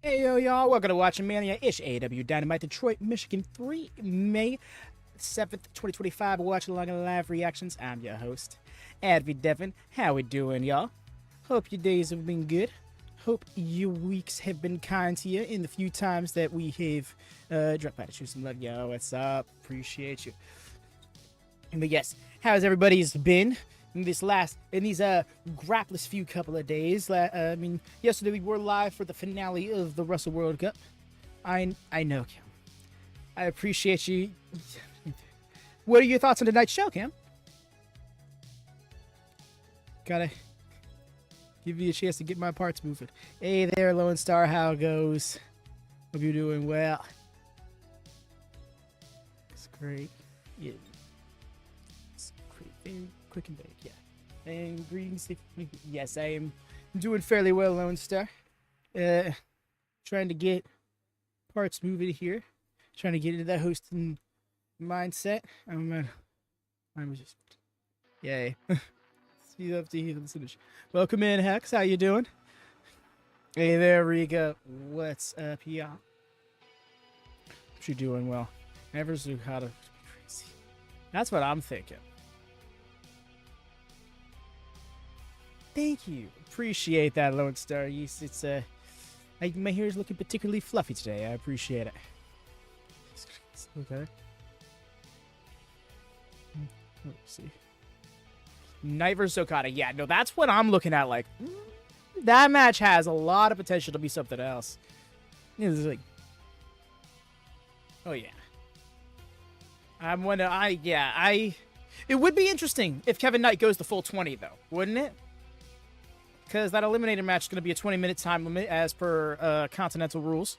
Hey yo y'all, welcome to WatchaMania. It's AEW Dynamite Detroit, Michigan 3, May 7th, 2025. Watchalong and live reactions. I'm your host, Advi Devin. How we doing, y'all? Hope your days have been good. Hope your weeks have been kind to you in the few times that we have dropped by to shoot some love. Yo, what's up? Appreciate you. But yes, how's everybody's been in these grapless few couple of days? I mean, yesterday we were live for the finale of the Wrestle World Cup. I know, Cam. I appreciate you. What are your thoughts on tonight's show, Cam? Gotta give you a chance to get my parts moving. Hey there, Lone Star. How it goes? Hope you're doing well. It's great. Yeah. Very quick and vague, yeah. And greetings. Yes, I am doing fairly well, Lone Star. Trying to get parts moving here. Trying to get into that hosting mindset. I'm just, yay. See up to the finish. Welcome in, Hex. How you doing? Hey there, Riga. What's up, y'all? Hope you're doing well. Never Okada. Crazy. That's what I'm thinking. Thank you. Appreciate that, Lone Star. It's my hair is looking particularly fluffy today. I appreciate it. Okay. Let's see. Knight vs. Okada. Yeah, no, that's what I'm looking at. Like, that match has a lot of potential to be something else. It's like, oh yeah. It would be interesting if Kevin Knight goes the full 20, though, wouldn't it? Because that Eliminator match is going to be a 20-minute time limit as per Continental rules.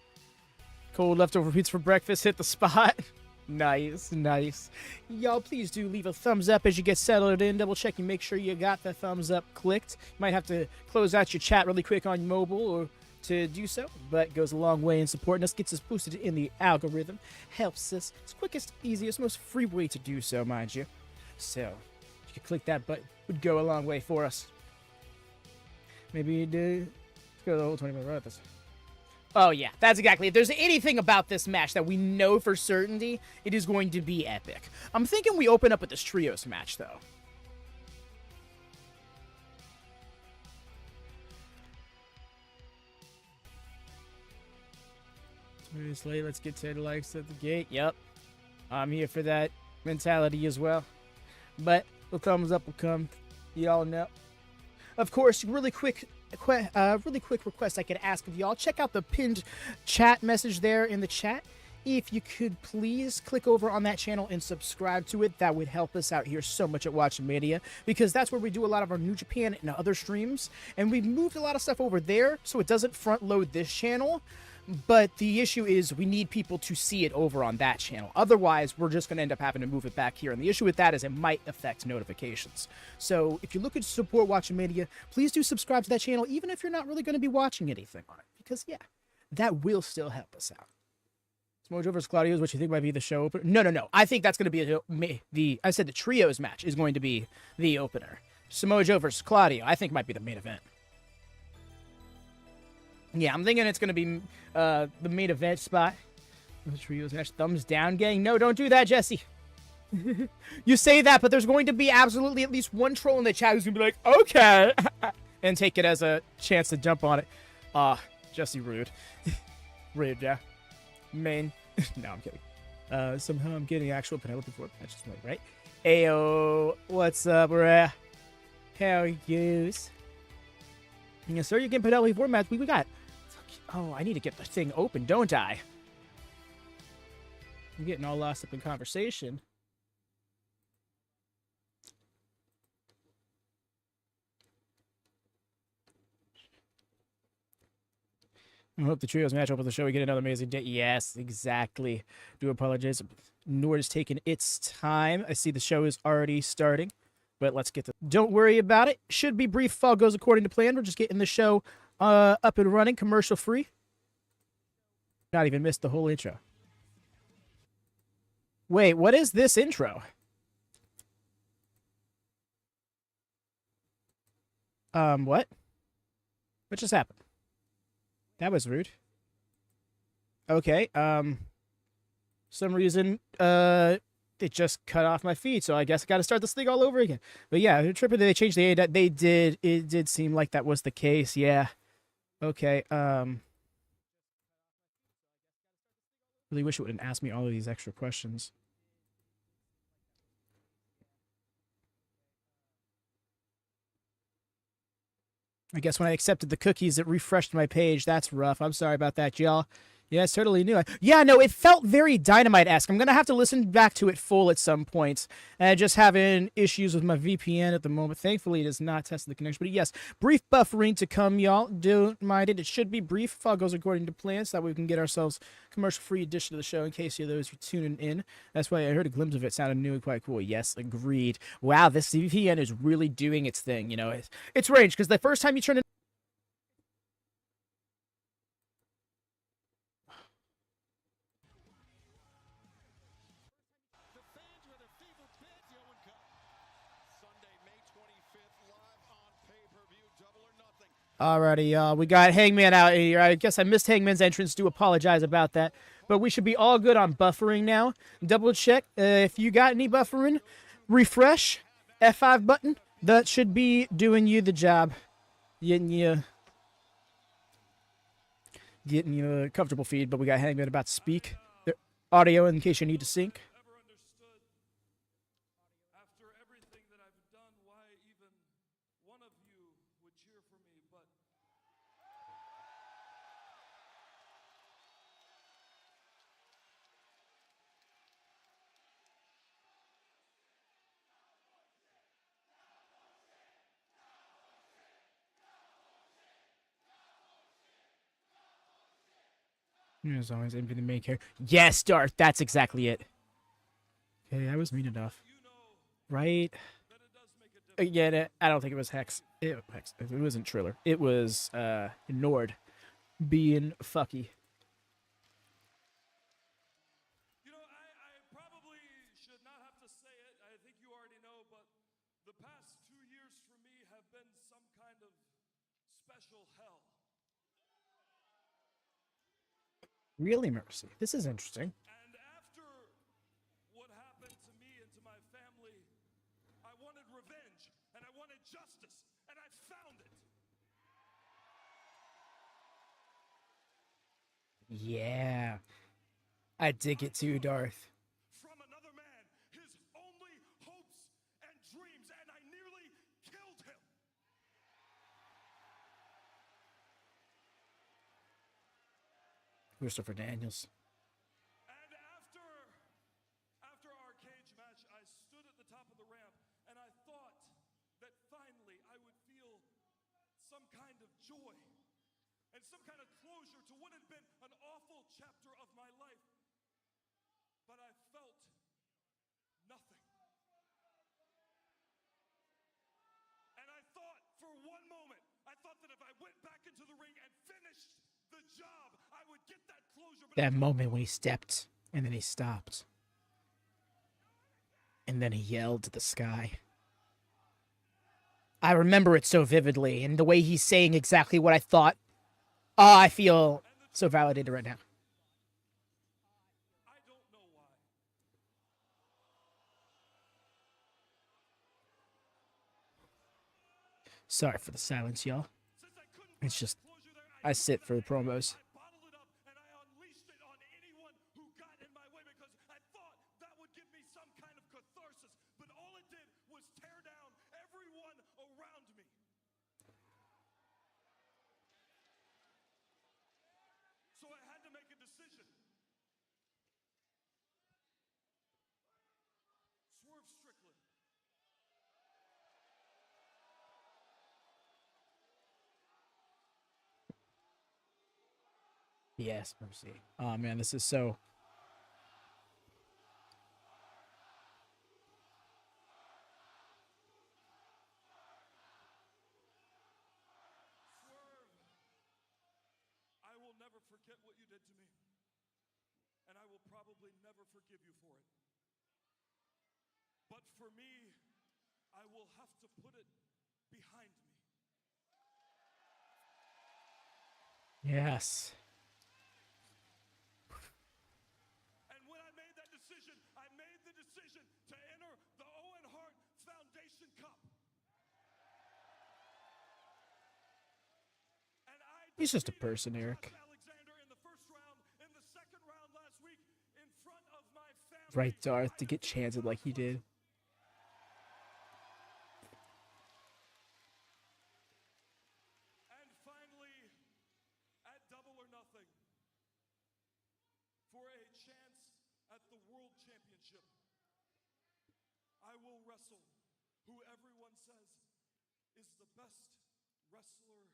Cold leftover pizza for breakfast. Hit the spot. Nice, nice. Y'all, please do leave a thumbs up as you get settled in. Double check and make sure you got the thumbs up clicked. You might have to close out your chat really quick on your mobile or to do so, but it goes a long way in supporting us. Gets us boosted in the algorithm. Helps us. It's quickest, easiest, most free way to do so, mind you. So, if you could click that button, it would go a long way for us. Maybe you do. Let's go the whole 20-minute run at this. Oh, yeah. That's exactly. If there's anything about this match that we know for certainty, it is going to be epic. I'm thinking we open up with this trios match, though. It's late. Let's get to the likes at the gate. Yep. I'm here for that mentality as well. But the thumbs up will come. You all know. Of course, really quick request I could ask of y'all. Check out the pinned chat message there in the chat. If you could please click over on that channel and subscribe to it, that would help us out here so much at WatchaMania, because that's where we do a lot of our New Japan and other streams, and we've moved a lot of stuff over there so it doesn't front load this channel. But the issue is we need people to see it over on that channel. Otherwise, we're just going to end up having to move it back here. And the issue with that is it might affect notifications. So if you're looking to support WatchaMania, please do subscribe to that channel, even if you're not really going to be watching anything on it. Because, yeah, that will still help us out. Samoa Joe vs. Claudio is what you think might be the show opener? No. I think that's going to be I said the trios match is going to be the opener. Samoa Joe vs. Claudio, I think, might be the main event. Yeah, I'm thinking it's going to be the main event spot. The trios match. Thumbs down, gang. No, don't do that, Jesse. You say that, but there's going to be absolutely at least one troll in the chat who's going to be like, okay, and take it as a chance to jump on it. Jesse, rude. Rude, yeah. Main. No, I'm kidding. Somehow I'm getting actual Penelope for matches, right? Ayo, what's up, bruh? How it goes? Yes, sir, you get Penelope for match. We got. Oh, I need to get the thing open, don't I? I'm getting all lost up in conversation. I hope the trios match up with the show. We get another amazing day. Yes, exactly. Do apologize. Nord is taking its time. I see the show is already starting. But let's get to. Don't worry about it. Should be brief if all goes according to plan. We're just getting the show up and running, commercial free. Not even missed the whole intro. Wait, what is this intro? What? What just happened? That was rude. Okay. Some reason, it just cut off my feed, so I guess I got to start this thing all over again. But yeah, the trip they changed the AEW. They did. It did seem like that was the case. Yeah. Okay. Really wish it wouldn't ask me all of these extra questions. I guess when I accepted the cookies, it refreshed my page. That's rough. I'm sorry about that, y'all. Yeah, it's totally new. Yeah, no, it felt very Dynamite-esque. I'm going to have to listen back to it full at some point. Just having issues with my VPN at the moment. Thankfully, it is not testing the connection. But yes, brief buffering to come, y'all. Don't mind it. It should be brief if all goes according to plan, so that way we can get ourselves a commercial-free edition of the show in case you those are tuning in. That's why I heard a glimpse of it. Sounded new and quite cool. Yes, agreed. Wow, this VPN is really doing its thing. You know, it's range, because the first time you turn it, alrighty, y'all. We got Hangman out here. I guess I missed Hangman's entrance. Do apologize about that. But we should be all good on buffering now. Double check if you got any buffering. Refresh. F5 button. That should be doing you the job. Getting you a comfortable feed. But we got Hangman about to speak. Audio in case you need to sync. As always, envy the main character. Yes, Darth. That's exactly it. Okay, I was mean enough. Right? Again, I don't think it was Hex. It wasn't Triller. It was Nord being fucky. You know, I probably should not have to say it. I think you already know, but the past 2 years for me have been some kind of special hell. Really, Mercy? This is interesting. And after what happened to me and to my family, I wanted revenge, and I wanted justice, and I found it. Yeah. I dig it too, Darth. From another man, his only hopes and dreams, and I nearly killed him. Christopher Daniels. And after our cage match, I stood at the top of the ramp, and I thought that finally I would feel some kind of joy and some kind of closure to what had been an awful chapter of my life. But I felt nothing. And I thought for one moment, I thought that if I went back into the ring and finished the job, I would get that closure. But that moment when he stepped and then he stopped. And then he yelled to the sky. I remember it so vividly, and the way he's saying exactly what I thought. Oh, I feel so validated right now. I don't know why. Sorry for the silence, y'all. It's just, I sit for the promos. I bottled it up and I unleashed it on anyone who got in my way because I thought that would give me some kind of catharsis. But all it did was tear down everyone around me. So I had to make a decision. Swerve Strickland. Yes, Mercy. Oh, man, this is so... I will never forget what you did to me, and I will probably never forgive you for it. But for me, I will have to put it behind me. Yes. He's just a person, Eric. Alexander in the first round, in the second round last week, in front of my family. Right, Darth, to get chanted like he did. And finally, at Double or Nothing, for a chance at the World Championship, I will wrestle who everyone says is the best wrestler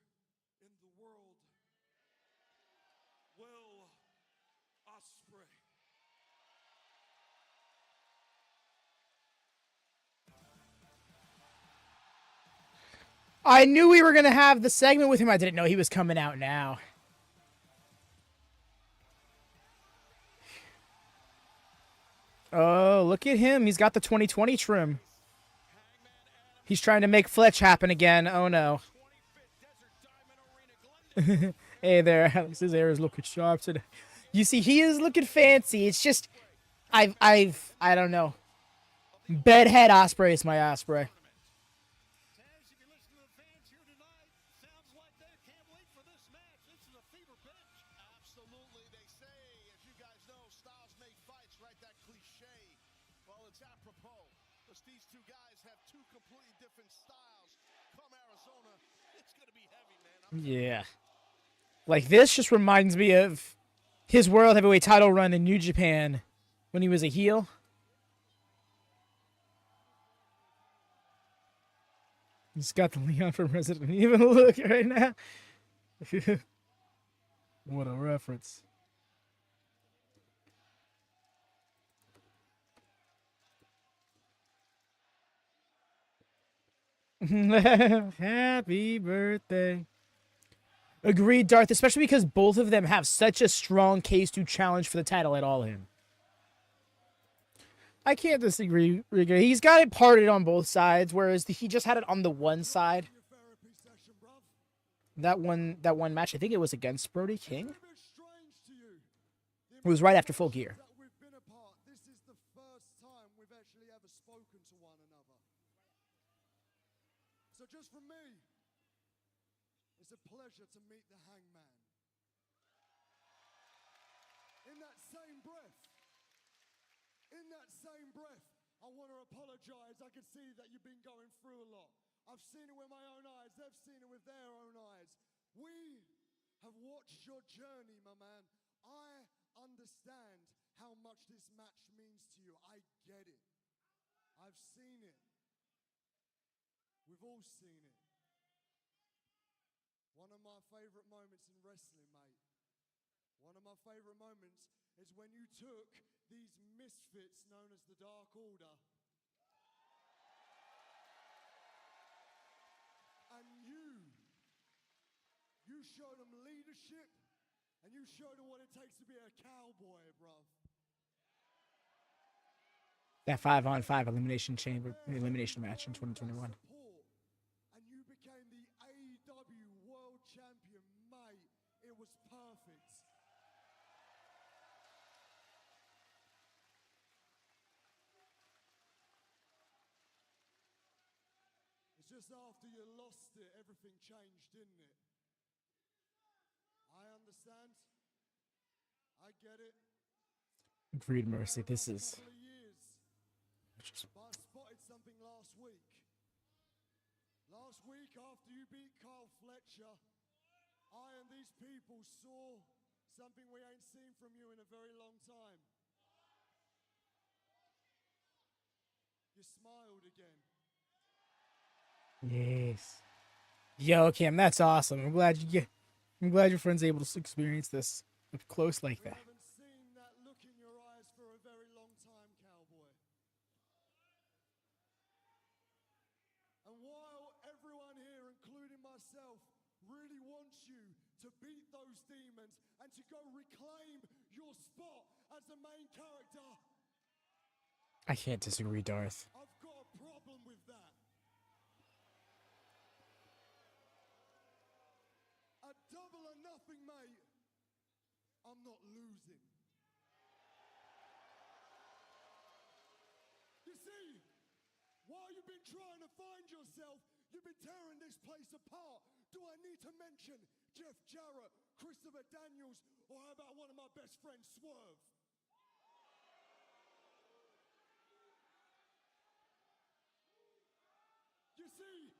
in the world, Will Ospreay. I knew we were going to have the segment with him. I didn't know he was coming out now. Oh, look at him. He's got the 2020 trim. He's trying to make Fletch happen again. Oh, no. Hey there, Alex. His hair is looking sharp today. You see, he is looking fancy. It's just, I don't know. Bedhead Ospreay is my Ospreay. Yeah. Like, this just reminds me of his World Heavyweight title run in New Japan when he was a heel. He's got the Leon from Resident Evil look right now. What a reference. Happy birthday. Agreed, Darth, especially because both of them have such a strong case to challenge for the title at All In. I can't disagree. He's got it parted on both sides, whereas he just had it on the one side. That one match, I think it was against Brody King. It was right after Full Gear. This is the first time we've actually ever spoken to one another. So just from me, it's a pleasure to meet the Hangman. In that same breath, I want to apologize. I can see that you've been going through a lot. I've seen it with my own eyes. They've seen it with their own eyes. We have watched your journey, my man. I understand how much this match means to you. I get it. I've seen it. We've all seen it. One of my favorite moments in wrestling, mate. One of my favorite moments is when you took these misfits known as the Dark Order and you showed them leadership and you showed them what it takes to be a cowboy, bruv. That 5-on-5 elimination match in 2021. And you became the AEW World Champion, mate. It was perfect. It's just after you lost it, everything changed, didn't it? I understand. I get it. Agreed, Mercy. This is... But I spotted something last week. Last week, after you beat Carl Fletcher, I and these people saw something we ain't seen from you in a very long time. You smiled again. Yes. Yo, Cam, that's awesome. I'm glad your friend's able to experience this up close like that. We haven't seen that look in your eyes for a very long time, cowboy. And while everyone here, including myself, really wants you to beat those demons and to go reclaim your spot as the main character, I can't disagree, Darth. I've got a problem with that. A double or nothing, mate. I'm not losing. You see, while you've been trying to find yourself, you've been tearing this place apart, Do I need to mention Jeff Jarrett, Christopher Daniels, or how about one of my best friends, Swerve? You see,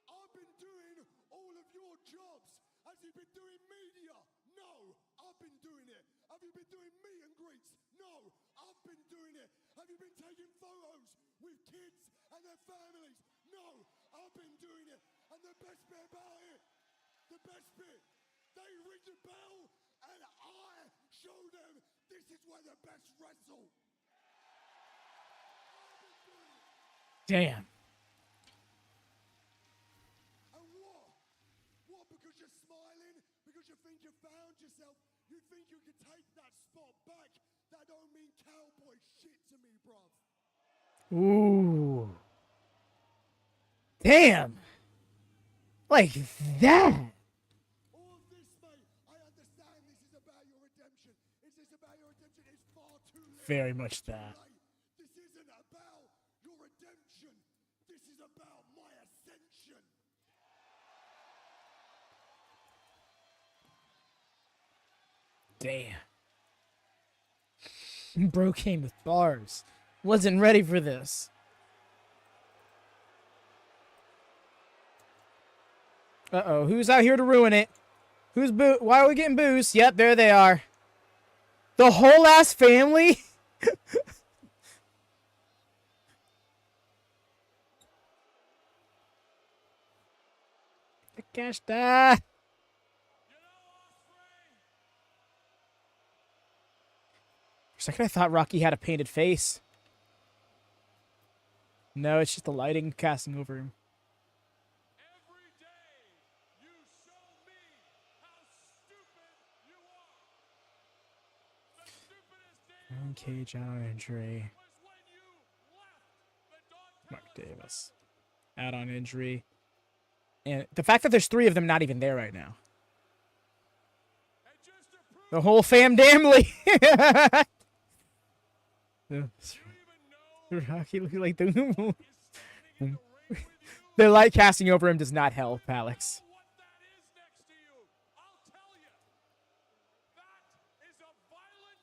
I've been doing all of your jobs. Has he been doing media? No, I've been doing it. Have you been doing meet and greets? No, I've been doing it. Have you been taking photos with kids and their families? No, I've been doing it. And the best bit about it, the best bit, they ring the bell and I show them this is where the best wrestle. I've been doing it. Damn. And what? What, because you're smiling? Because you think you found yourself? You think you can take that spot back? That don't mean cowboy shit to me, bruv. Ooh. Damn. Like that. All of this, mate, I understand this is about your redemption. Is this about your redemption? It's far too late. Very much that. This isn't about your redemption. This is about my ascension. Damn. Bro came with bars. Wasn't ready for this. Uh-oh, who's out here to ruin it? Who's why are we getting booze? Yep, there they are. The whole ass family? Casta. For a second I thought Rocky had a painted face. No, it's just the lighting casting over him. Every day you show me how stupid you are. The stupidest day Cage out on injury. was when you left the Don Mark Callis Davis. Out on injury. And the fact that there's 3 of them not even there right now. and just to prove The whole fam family. you even know Rocky look like the is standing in the ring with you. the light casting over him does not help, Alex. What that is next to you, I'll tell you. That is a violent,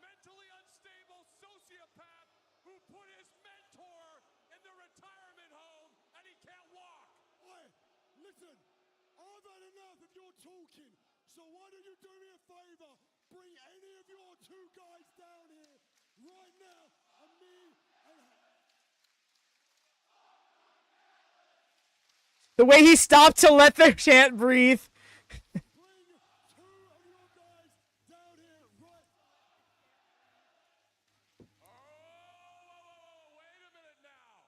mentally unstable sociopath who put his mentor in the retirement home and he can't walk. Hey, listen, I've had enough of your talking, so why don't you do me a favor? Bring any of your 2 guys down here right now, and me and The way he stopped to let their chant breathe. bring 2 of your guys down here right. Oh, wait a minute now.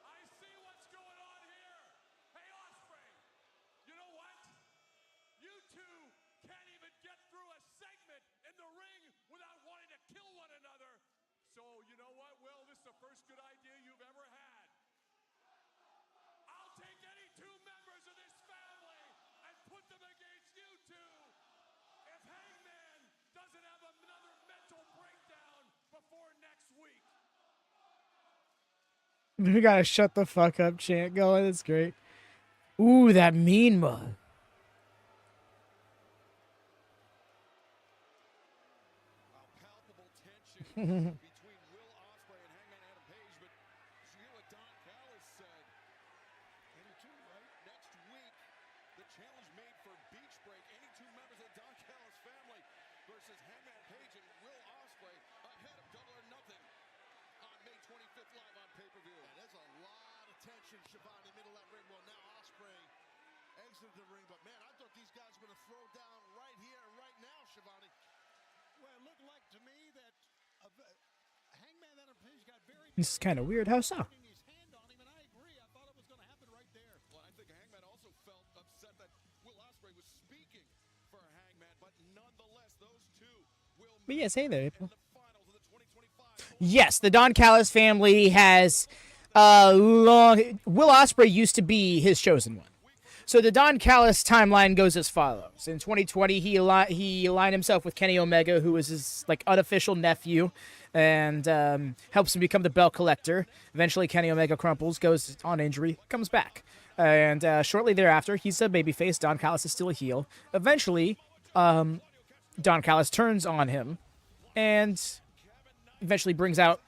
I see what's going on here. Hey, Ospreay, you know what? You 2 can't even get through a segment in the ring without wanting to kill one another. So, you know what, Will? This is the first good idea you've ever had. I'll take any 2 members of this family and put them against you 2. If Hangman doesn't have another mental breakdown before next week. We gotta shut the fuck up chant going. That's great. Ooh, that mean mug. Palpable tension between Will Ospreay and Hangman Adam Page, but hear what Don Callis said. Any 2, right? Next week, the challenge made for Beach Break. Any 2 members of the Don Callis family versus Hangman Page and Will Ospreay ahead of Double or Nothing on May 25th live on pay-per-view. Yeah, there's a lot of tension, Shivani, middle of that ring. Well, now Ospreay exited the ring, but man, I thought these guys were going to throw down right here and right now, Shivani. Well, it looked like to me that Hangman Adam Page got very. This is kind of weird. How so? Putting his hand on him, and I agree. I thought it was going to happen right there. Well, I think Hangman also felt upset that Will Ospreay was speaking for Hangman, but nonetheless, those 2 will But yes, hey there, meet April. in the finals of the 2025. Yes, the Don Callis family has long. Will Ospreay used to be his chosen one. So the Don Callis timeline goes as follows. In 2020, he aligned himself with Kenny Omega, who was his like unofficial nephew, and helps him become the belt collector. Eventually, Kenny Omega crumples, goes on injury, comes back. And shortly thereafter, he's a babyface. Don Callis is still a heel. Eventually, Don Callis turns on him and eventually brings out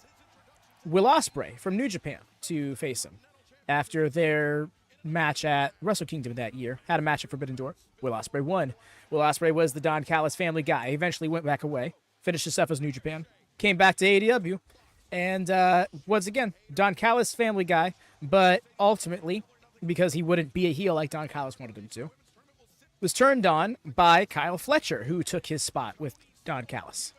Will Ospreay from New Japan to face him. After their match at Wrestle Kingdom that year, had a match at Forbidden Door. Will Ospreay won. Will Ospreay was the Don Callis family guy. He eventually went back away, finished his stuff as New Japan, came back to AEW, and once again, Don Callis family guy, but ultimately, because he wouldn't be a heel like Don Callis wanted him to, was turned on by Kyle Fletcher, who took his spot with Don Callis.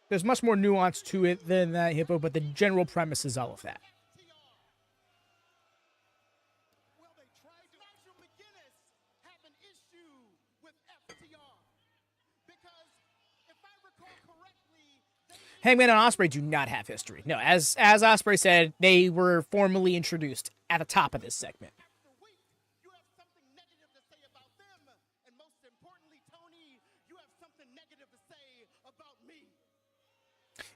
There's much more nuance to it than that, Hippo, but the general premise is all of that. Hangman and Ospreay do not have history. No, as Ospreay said, they were formally introduced at the top of this segment. You have something negative to say about them, and most importantly, Tony, you have something negative to say about me.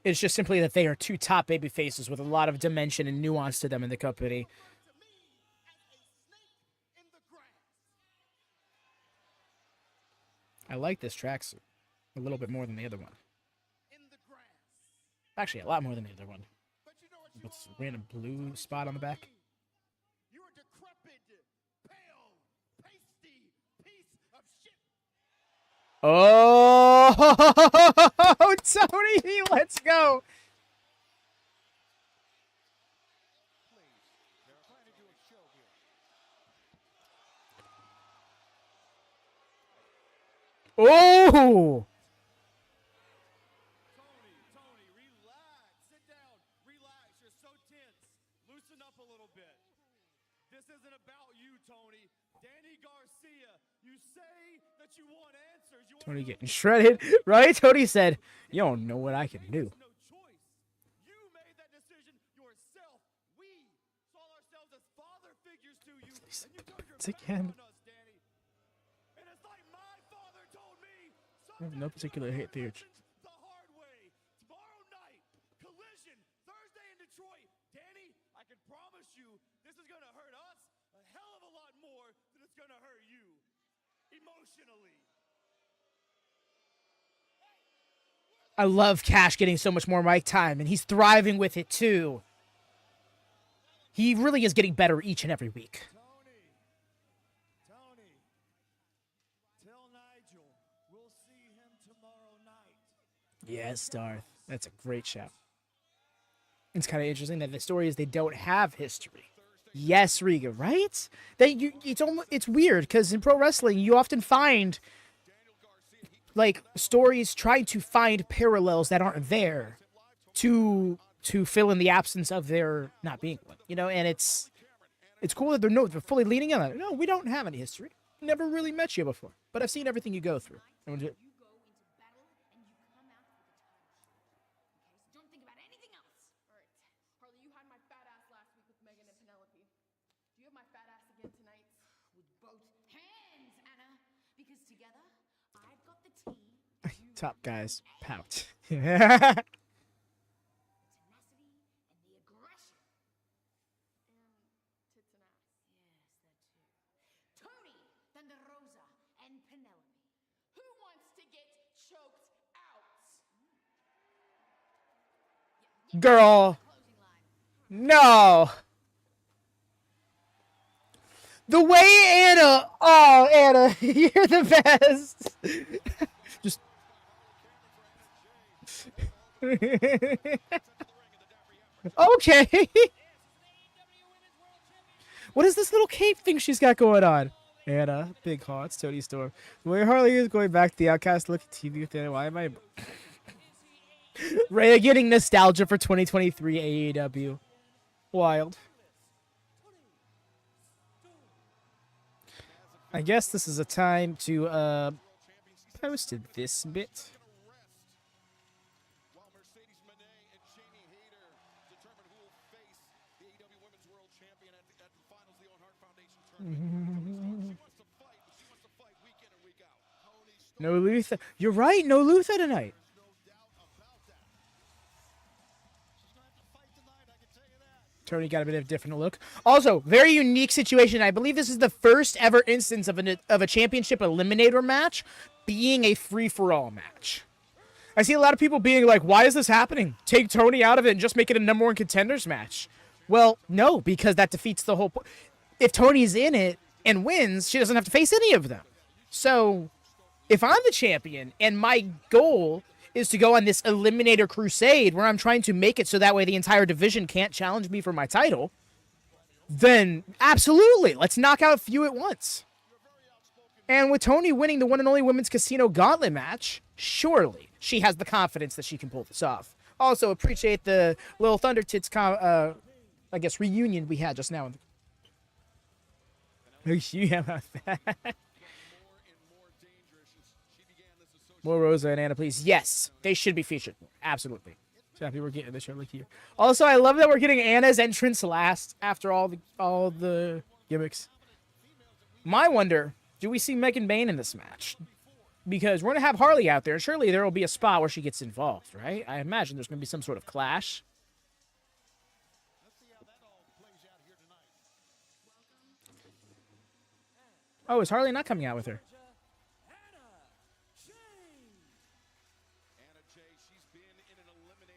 It's just simply that they are two top baby faces with a lot of dimension and nuance to them in the company. I like this tracksuit a little bit more than the other one. Actually, a lot more than the other one. What's a random blue spot on the back? You're a decrepit, pale, pasty piece of shit. Oh, Tony, let's go. Oh! Tony, relax. Sit down. Relax. You're so tense. Loosen up a little bit. This isn't about you, Tony. Danny Garcia, you say that you want answers. Tony getting shredded, right? Tony said, "You don't know what I can do." No choice. You made that decision yourself. We saw ourselves as father figures to you. And you turned your back again. on us, Danny. And it's like my father told me. I have no particular hate theory. The hard way. Tomorrow night, Collision, Thursday in Detroit. Danny, I can promise you, this is gonna hurt us a hell of a lot more than it's gonna hurt you, emotionally. I love Cash getting so much more mic time, and he's thriving with it too. He really is getting better each and every week. Tony, tell Nigel we'll see him tomorrow night. Yes, Darth. That's a great shout. It's kind of interesting that the story is they don't have history. Yes, Riga, right? It's weird because in pro wrestling you often find like stories trying to find parallels that aren't there to fill in the absence of there not being one. You know, and it's cool that they're fully leaning in on it. No, we don't have any history. Never really met you before, but I've seen everything you go through. You go into battle and you come out with the title. Okay, so don't think about anything else. All right. Harley, you had my fat ass last week with Megan and Penelope. Do you have my fat ass again tonight? With both hands, Anna. Because together, I've got the tea. Top guys pout. Tenacity and the aggression. And tits and ass. Yes, that too. Tony, Thunder Rosa, and Penelope. Who wants to get choked out? Girl, Closing line. no. The way Anna, you're the best. Just. Okay. What is this little cape thing she's got going on? Anna, Big Hearts, Tony Storm. The way Harley is going back to the Outcast look at TV with Anna. Why am I? Rhea getting nostalgia for 2023 AEW. Wild. I guess this is a time to posted this bit. Renee and Jamie Hayter determine who will face the AEW Women's World Champion at the finals of the Owen Hart Foundation tournament. She wants to fight, but she wants to fight week in and week out. No Luther. You're right. No Luther tonight. No doubt about that. She's gonna have to fight tonight, I can tell you that. Toni got a bit of a different look. Also, very unique situation. I believe this is the first ever instance of a championship eliminator match being a free-for-all match. I see a lot of people being like, why is this happening? Take Toni out of it and just make it a number one contenders match. Well, no, because that defeats the whole point. If Toni's in it and wins, she doesn't have to face any of them. So, if I'm the champion and my goal is to go on this eliminator crusade where I'm trying to make it so that way the entire division can't challenge me for my title, then absolutely, let's knock out a few at once. And with Toni winning the one and only women's casino gauntlet match, surely she has the confidence that she can pull this off. Also, appreciate the Little Thunder Tits, I guess, reunion we had just now. More Rosa and Anna, please. Yes, they should be featured. Absolutely. So happy we're getting this show like here. Also, I love that we're getting Anna's entrance last after all the gimmicks. My wonder, do we see Megan Bayne in this match? Because we're going to have Harley out there. Surely there will be a spot where she gets involved, right? I imagine there's going to be some sort of clash. Oh, is Harley not coming out with her?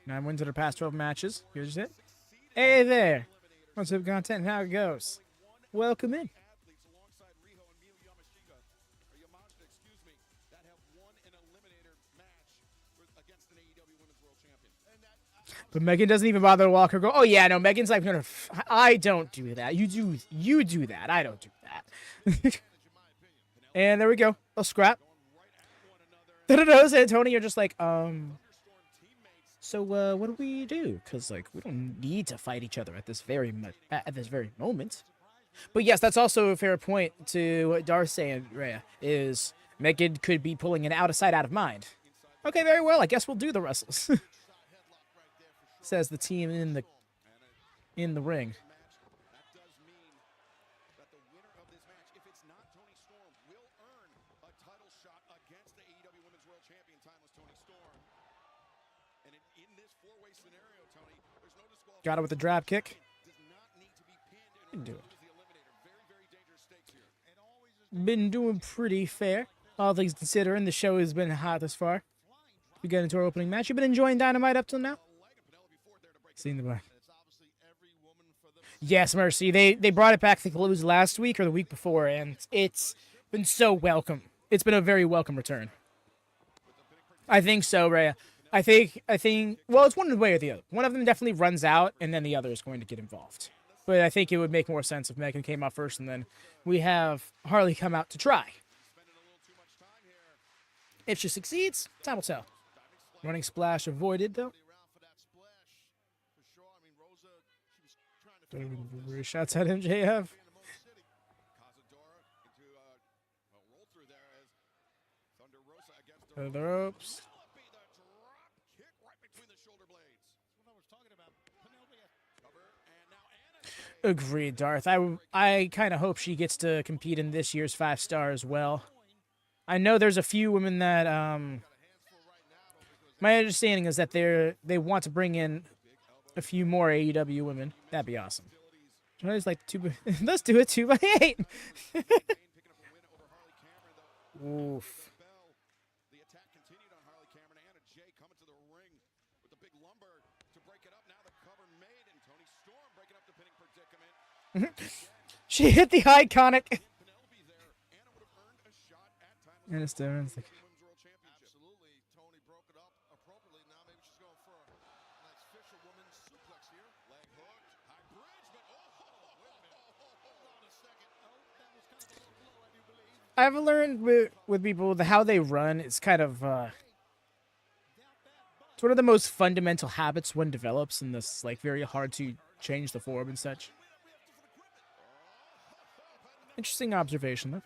9 wins in her past 12 matches. Here's it. Hey there. What's up, content and how it goes? Welcome in. But Megan doesn't even bother to walk her. Go, oh yeah, no. Megan's like, I don't do that. You do that. I don't do that. And there we go. A scrap. And Toni are just like, So what do we do? Because like we don't need to fight each other at this very moment. But yes, that's also a fair point to what Darth's saying, Rhea, is Megan could be pulling an out of sight, out of mind. Okay, very well. I guess we'll do the wrestles. Says the team in the ring. Got it with the drop kick. Didn't do it. Been doing pretty fair. All things considering, the show has been hot thus far. We get into our opening match. You've been enjoying Dynamite up till now? Seen the back. Yes, Mercy. They brought it back, I think it was last week or the week before, and it's been so welcome. It's been a very welcome return. I think so, Rhea. I think, well, it's one way or the other. One of them definitely runs out, and then the other is going to get involved. But I think it would make more sense if Megan came out first, and then we have Harley come out to try. If she succeeds, time will tell. Running splash avoided, though. Shots at MJF. The ropes. Agreed, Darth. I kind of hope she gets to compete in this year's 5-star as well. I know there's a few women that my understanding is that they want to bring in a few more AEW women. That'd be awesome. I always like 2x. Let's do it 2x8. Oof. She hit the iconic. And it's different. Absolutely. Toni broke it up appropriately. Now maybe she's going for a nice Fisher woman's suplex here. Leg hook. High bridge, but hold on a second. Oh, that was kind of a low blow, I do believe. I've learned with people how they run is kind of it's one of the most fundamental habits one develops, and this like very hard to change the form and such. Interesting observation, though.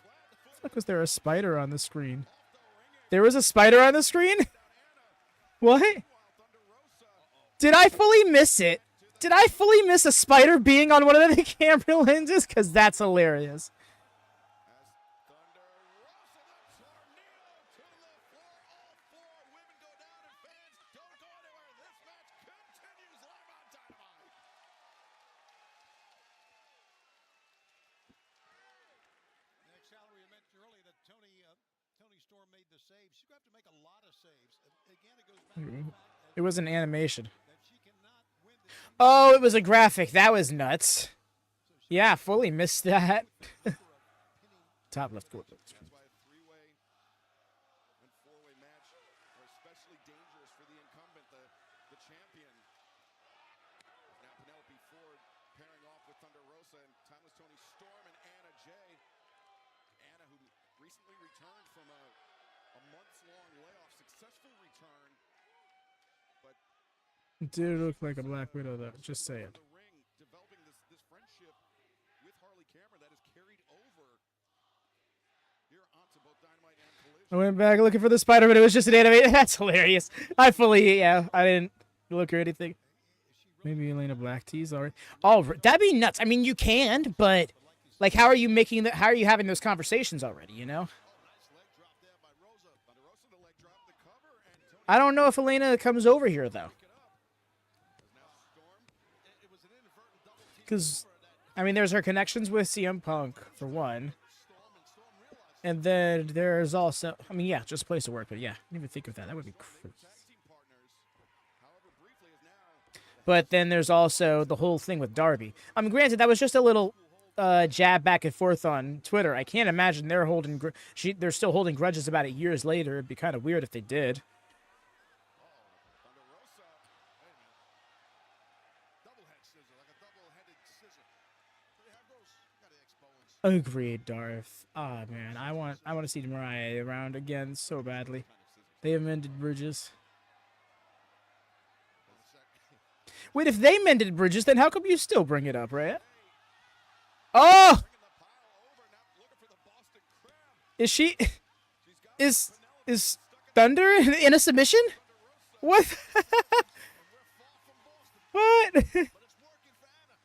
Fuck, was there a spider on the screen? There was a spider on the screen? What? Did I fully miss it? Did I fully miss a spider being on one of the camera lenses? Because that's hilarious. Next salary, I mentioned earlier that Toni Storm made the saves. She's going to have to make a lot of saves. Again, it goes back to the fact It was an animation. that she cannot win this. Oh, it was a graphic. That was nuts. Yeah, fully missed that. Top left corner. That's why a three-way and four-way match are especially dangerous for the incumbent, the champion. Now Penelope Ford pairing off with Thunder Rosa and timeless Toni Storm and Anna Jay. Anna, who recently returned from a months-long layoff, successful return, but Did look like a Black Widow, though. Just saying. the ring, developing this friendship with Harley Cameron that has carried over here onto both Dynamite and Collision. I went back looking for the spider, but it was just an anime. That's hilarious. I didn't look or anything. Maybe Elena Black tees already. Oh, that'd be nuts. I mean, you can, but like, how are you making that? How are you having those conversations already? You know. Nice leg drop there by Rosa. Thunder Rosa, the leg drop, the cover, and Toni I don't know if Elena comes over here though, pick it up. Now Storm, it was an inadvertent double team because over that I mean, there's her connections with CM Punk for one, Storm, and Storm realized and then there's also, I mean, yeah, just a place to work. But yeah, I didn't even think of that. That would be crazy. tag team partners, however briefly, is now But then there's also the whole thing with Darby. I mean, granted, that was just a little jab back and forth on Twitter. I can't imagine they're holding they're still holding grudges about it years later. It'd be kind of weird if they did. Thunder Rosa. Wait a minute. Double head scissor, like a double-headed scissor. Do they have those? Got the Expo and Agreed, Darth. Ah, man, I want to see Mariah around again so badly. kind of scissor. They have mended bridges. One sec. Wait, if they mended bridges, then how come you still bring it up, right? Oh, Bringing the pile over, now looking for the Boston Crab. is she? She's got Is Thunder in a submission? What? What? but it's working for Anna.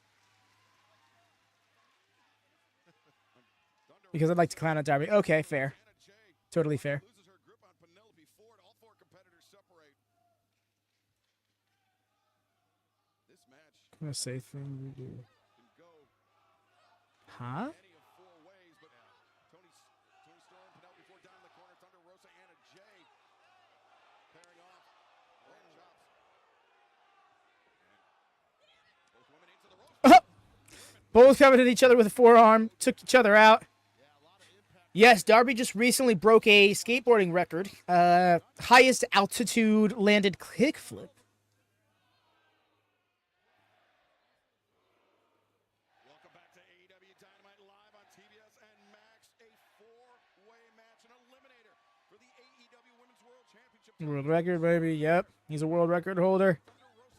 Because I'd like to clown out Darby. Okay, fair. Anna Jay Totally fair. loses her grip on Penelope Ford. All four competitors separate. This match I'm gonna say thing we do. can go Huh? any of four ways, but Toni Storm, Penelope Ford down in the corner, Thunder Rosa, Anna Jay pairing off. Leg chops. And both women into the ropes. Both coming at each other with a forearm. Took each other out. Yes, Darby just recently broke a skateboarding record. Highest altitude landed kickflip. Welcome back to AEW Dynamite live on TBS and Max. A four-way match, an eliminator for the AEW Women's World Championship. World record, baby. Yep. He's a world record holder.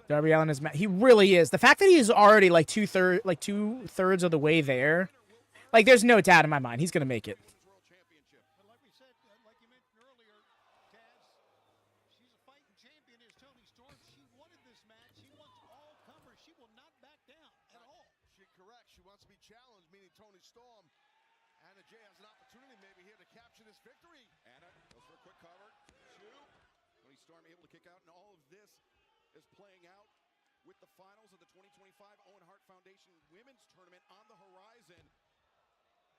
Darby Allin is he really is. The fact that he's already like two-thirds of the way there, like there's no doubt in my mind he's gonna make it. World Championship. But like we said, like you mentioned earlier, Kaz, she's a fighting champion. Is Toni Storm. She wanted this match. She wants all comers. She will not back down at all. Correct. She wants to be challenged, meaning Toni Storm. Anna Jay has an opportunity maybe here to capture this victory. Anna goes for a quick cover. Shoot. Toni Storm able to kick out, and all of this is playing out with the finals of the 2025 Owen Hart Foundation Women's Tournament on the horizon.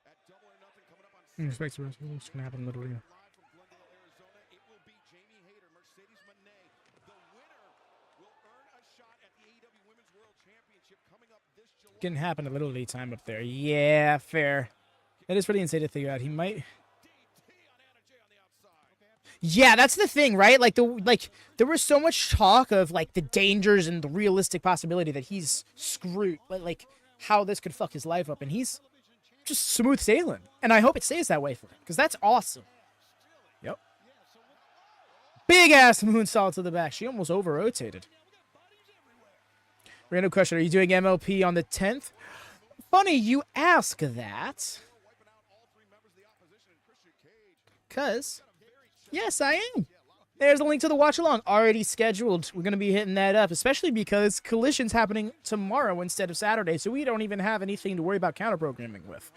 At Double or Nothing coming up on Respect to what's gonna happen literally. live from Glendale, Arizona. It will be Jamie Hayter, Mercedes Moné. The winner will earn a shot at the AEW Women's World Championship coming up this July. Can happen a little lead time up there. Yeah, fair. It is pretty insane to think about. He might. DT on Anna Jay on the outside. Yeah, that's the thing, right? Like there was so much talk of like the dangers and the realistic possibility that he's screwed, but like how this could fuck his life up, and he's just smooth sailing. And I hope it stays that way for him, because that's awesome. Yep. Big ass moonsault to the back. She almost over rotated. Random question: are you doing MLP on the 10th? Funny you ask that. Wiping out all three members of the opposition in Christian Cage. Cause yes, I am. There's a link to the watch along already scheduled. We're going to be hitting that up, especially because Collision's happening tomorrow instead of Saturday, so we don't even have anything to worry about counter programming with.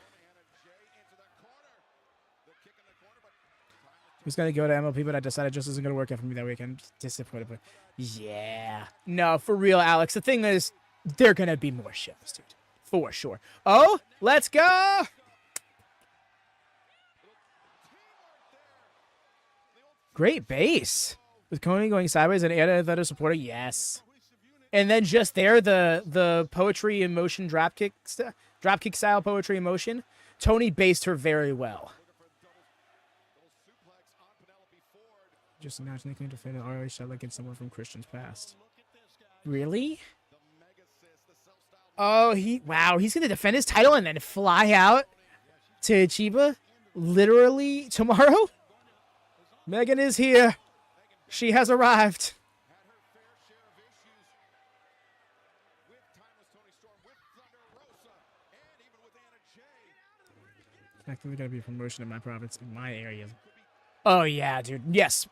I was going to go to MLP, but I decided just isn't going to work out for me that weekend. Disappointed, but yeah. No, for real, Alex. The thing is, there are going to be more shows, dude. For sure. Oh, let's go! Great base. With Toni going sideways and another supporter, yes. And then just there, the poetry in motion dropkick style poetry in motion. Toni based her very well. Just imagine they can defend an ROH shot like it's someone from Christian's past. Really? Oh, wow, he's going to defend his title and then fly out to Chiba literally tomorrow? Megan is here. She has arrived. The fact that we gotta be a promotion in my province, in my area. Oh yeah, dude. Yes.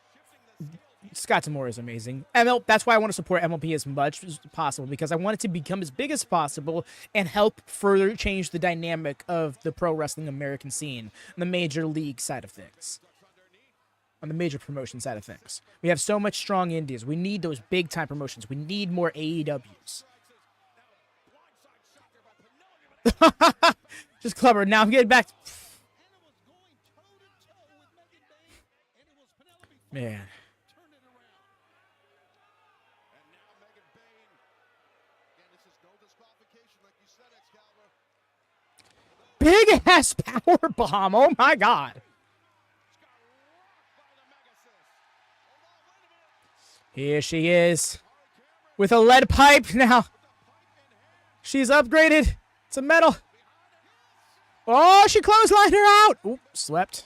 Scott Tamura is amazing. That's why I want to support MLP as much as possible, because I want it to become as big as possible and help further change the dynamic of the pro wrestling American scene, the major league side of things. On the major promotion side of things. We have so much strong indies. We need those big time promotions. We need more AEWs. Just clever. Now I'm getting back. Man. Big ass power bomb. Oh my god. Here she is. With a lead pipe now. She's upgraded to metal. Oh, she clotheslined her out. Oop, slept.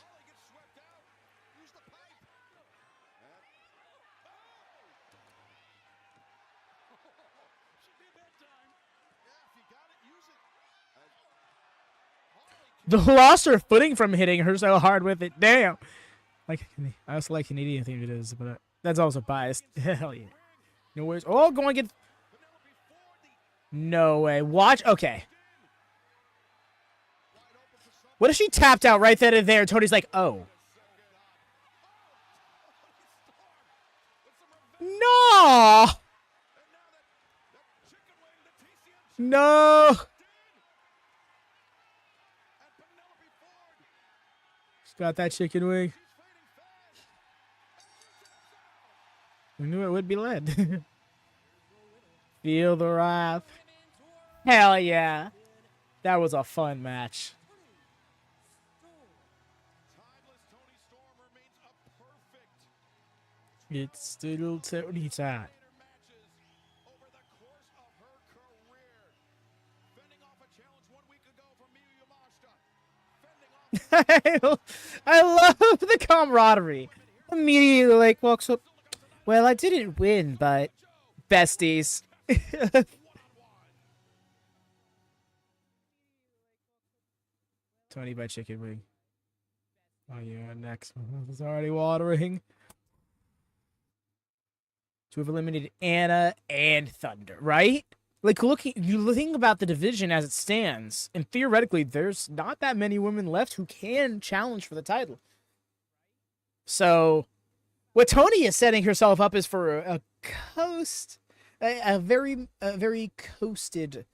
The lost her footing from hitting her so hard with it. Damn. Like, I also like Canadian themed it is, but that's also biased. Hell yeah. No worries. Oh, go and get. No way. Watch. Okay. What if she tapped out right then and there? Tony's like, oh. No. No. She's got that chicken wing. We knew it would be lead. Feel the wrath. Hell yeah. That was a fun match. It's still Tony time. I love the camaraderie. Immediately, like, walks up. Well, I didn't win, but besties. Tony by chicken wing. Oh yeah, next one is already watering. To have eliminated Anna and Thunder, right? Like, you think about the division as it stands, and theoretically, there's not that many women left who can challenge for the title. So, what Toni is setting herself up is for a very coasted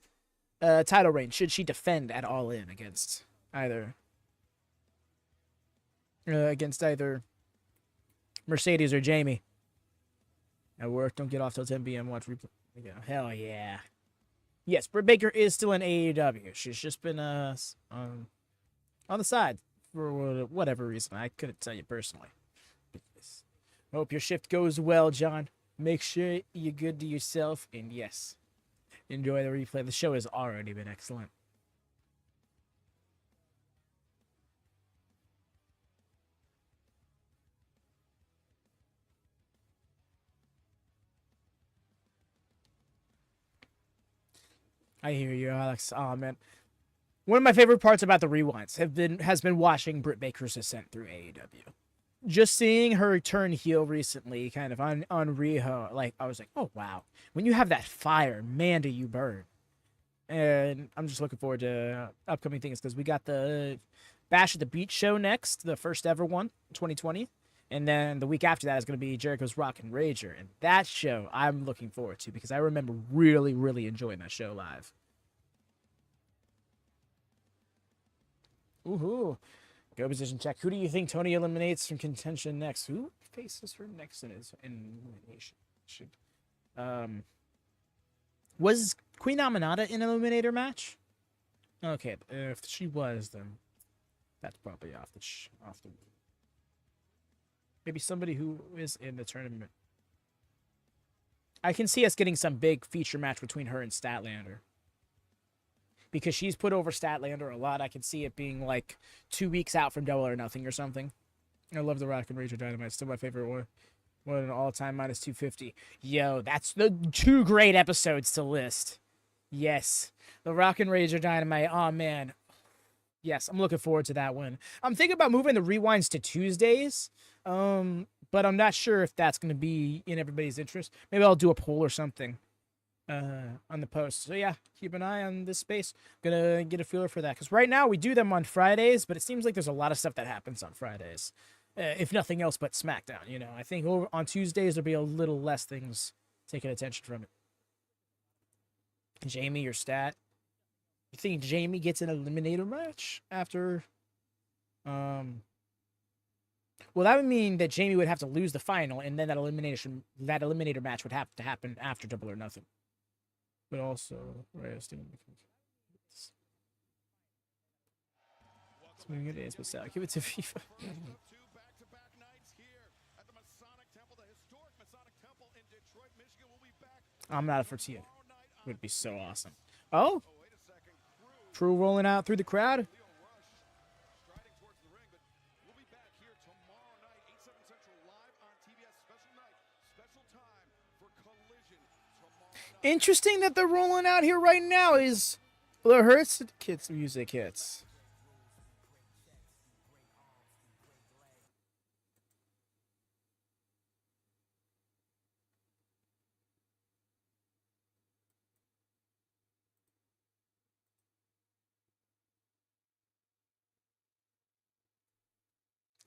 title reign. Should she defend at All In against either Mercedes or Jamie? At work, don't get off till 10 p.m. Watch replay. Hell yeah. Yes, Britt Baker is still in AEW. She's just been on the side for whatever reason. I couldn't tell you personally. Hope your shift goes well, John. Make sure you're good to yourself. And yes, enjoy the replay. The show has already been excellent. I hear you, Alex. Oh man, one of my favorite parts about the rewinds has been watching Britt Baker's ascent through AEW. just seeing her turn heel recently, kind of on Riho, like I was like, oh wow, when you have that fire, man, do you burn. And I'm just looking forward to upcoming things because we got the Bash at the Beach show next, the first ever one, 2020. And then the week after that is going to be Jericho's Rock and Rager. And that show I'm looking forward to because I remember really, really enjoying that show live. Ooh, go position check. Who do you think Toni eliminates from contention next? Who faces her next in his elimination? Was Queen Aminata in an Eliminator match? Okay, if she was, then that's probably off the. Maybe somebody who is in the tournament. I can see us getting some big feature match between her and Statlander. Because she's put over Statlander a lot. I can see it being like 2 weeks out from Double or Nothing or something. I love the Rock and Rager Dynamite. Still my favorite one. What an all-time minus 250. Yo, that's the 2 great episodes to list. Yes. The Rock and Rager Dynamite. Oh, man. Yes, I'm looking forward to that one. I'm thinking about moving the rewinds to Tuesdays. But I'm not sure if that's going to be in everybody's interest. Maybe I'll do a poll or something on the post. So yeah, keep an eye on this space. Gonna get a feeler for that. Because right now we do them on Fridays, but it seems like there's a lot of stuff that happens on Fridays. If nothing else but SmackDown, you know. I think on Tuesdays there'll be a little less things taking attention from it. Jamie or Stat? You think Jamie gets an Eliminator match after... Well, that would mean that Jamie would have to lose the final, and then that eliminator match would have to happen after Double or Nothing. But also, right? Swing it is, but Sal, give it to FIFA. Two back-to-back nights here at the Masonic Temple, the historic Masonic Temple in Detroit, Michigan. We'll be back I'm not a Fertitta. Would be so awesome. Oh, wait a second. True rolling out through the crowd. Striding towards the ring, but we'll be back here tomorrow night, 8/7 Central, live on TBS. Special night, special time for Collision tomorrow night. Interesting that they're rolling out here right now is the Hurts Kids music hits.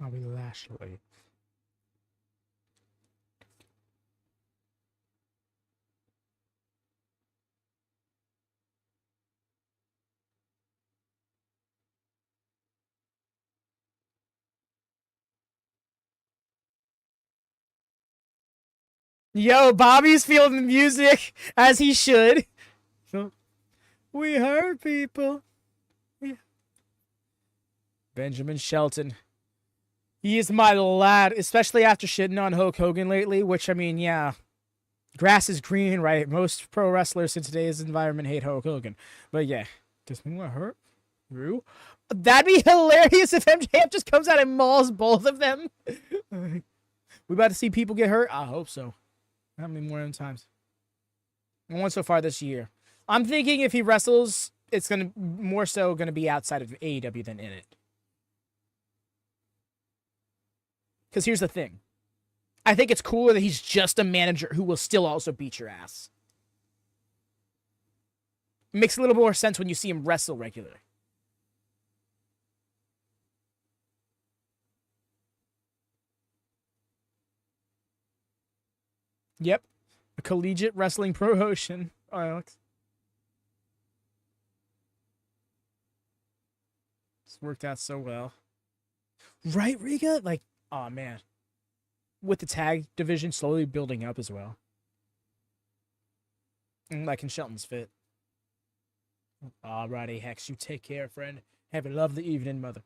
I'll be Lashley. Yo, Bobby's feeling the music as he should. So, we heard people. Yeah. Benjamin Shelton. He is my lad, especially after shitting on Hulk Hogan lately, which, I mean, yeah. Grass is green, right? Most pro wrestlers in today's environment hate Hulk Hogan. But yeah. Does me want hurt? Rue? That'd be hilarious if MJF just comes out and mauls both of them. We about to see people get hurt? I hope so. How many more times? One so far this year. I'm thinking if he wrestles, it's gonna more so gonna be outside of AEW than in it. Because here's the thing. I think it's cooler that he's just a manager who will still also beat your ass. It makes a little more sense when you see him wrestle regularly. Yep. A collegiate wrestling promotion. Oh, Alex. It's worked out so well. Right, Riga? Like, oh, man. With the tag division slowly building up as well. Like in Shelton's fit. Alrighty, Hex. You take care, friend. Have a lovely evening, mother.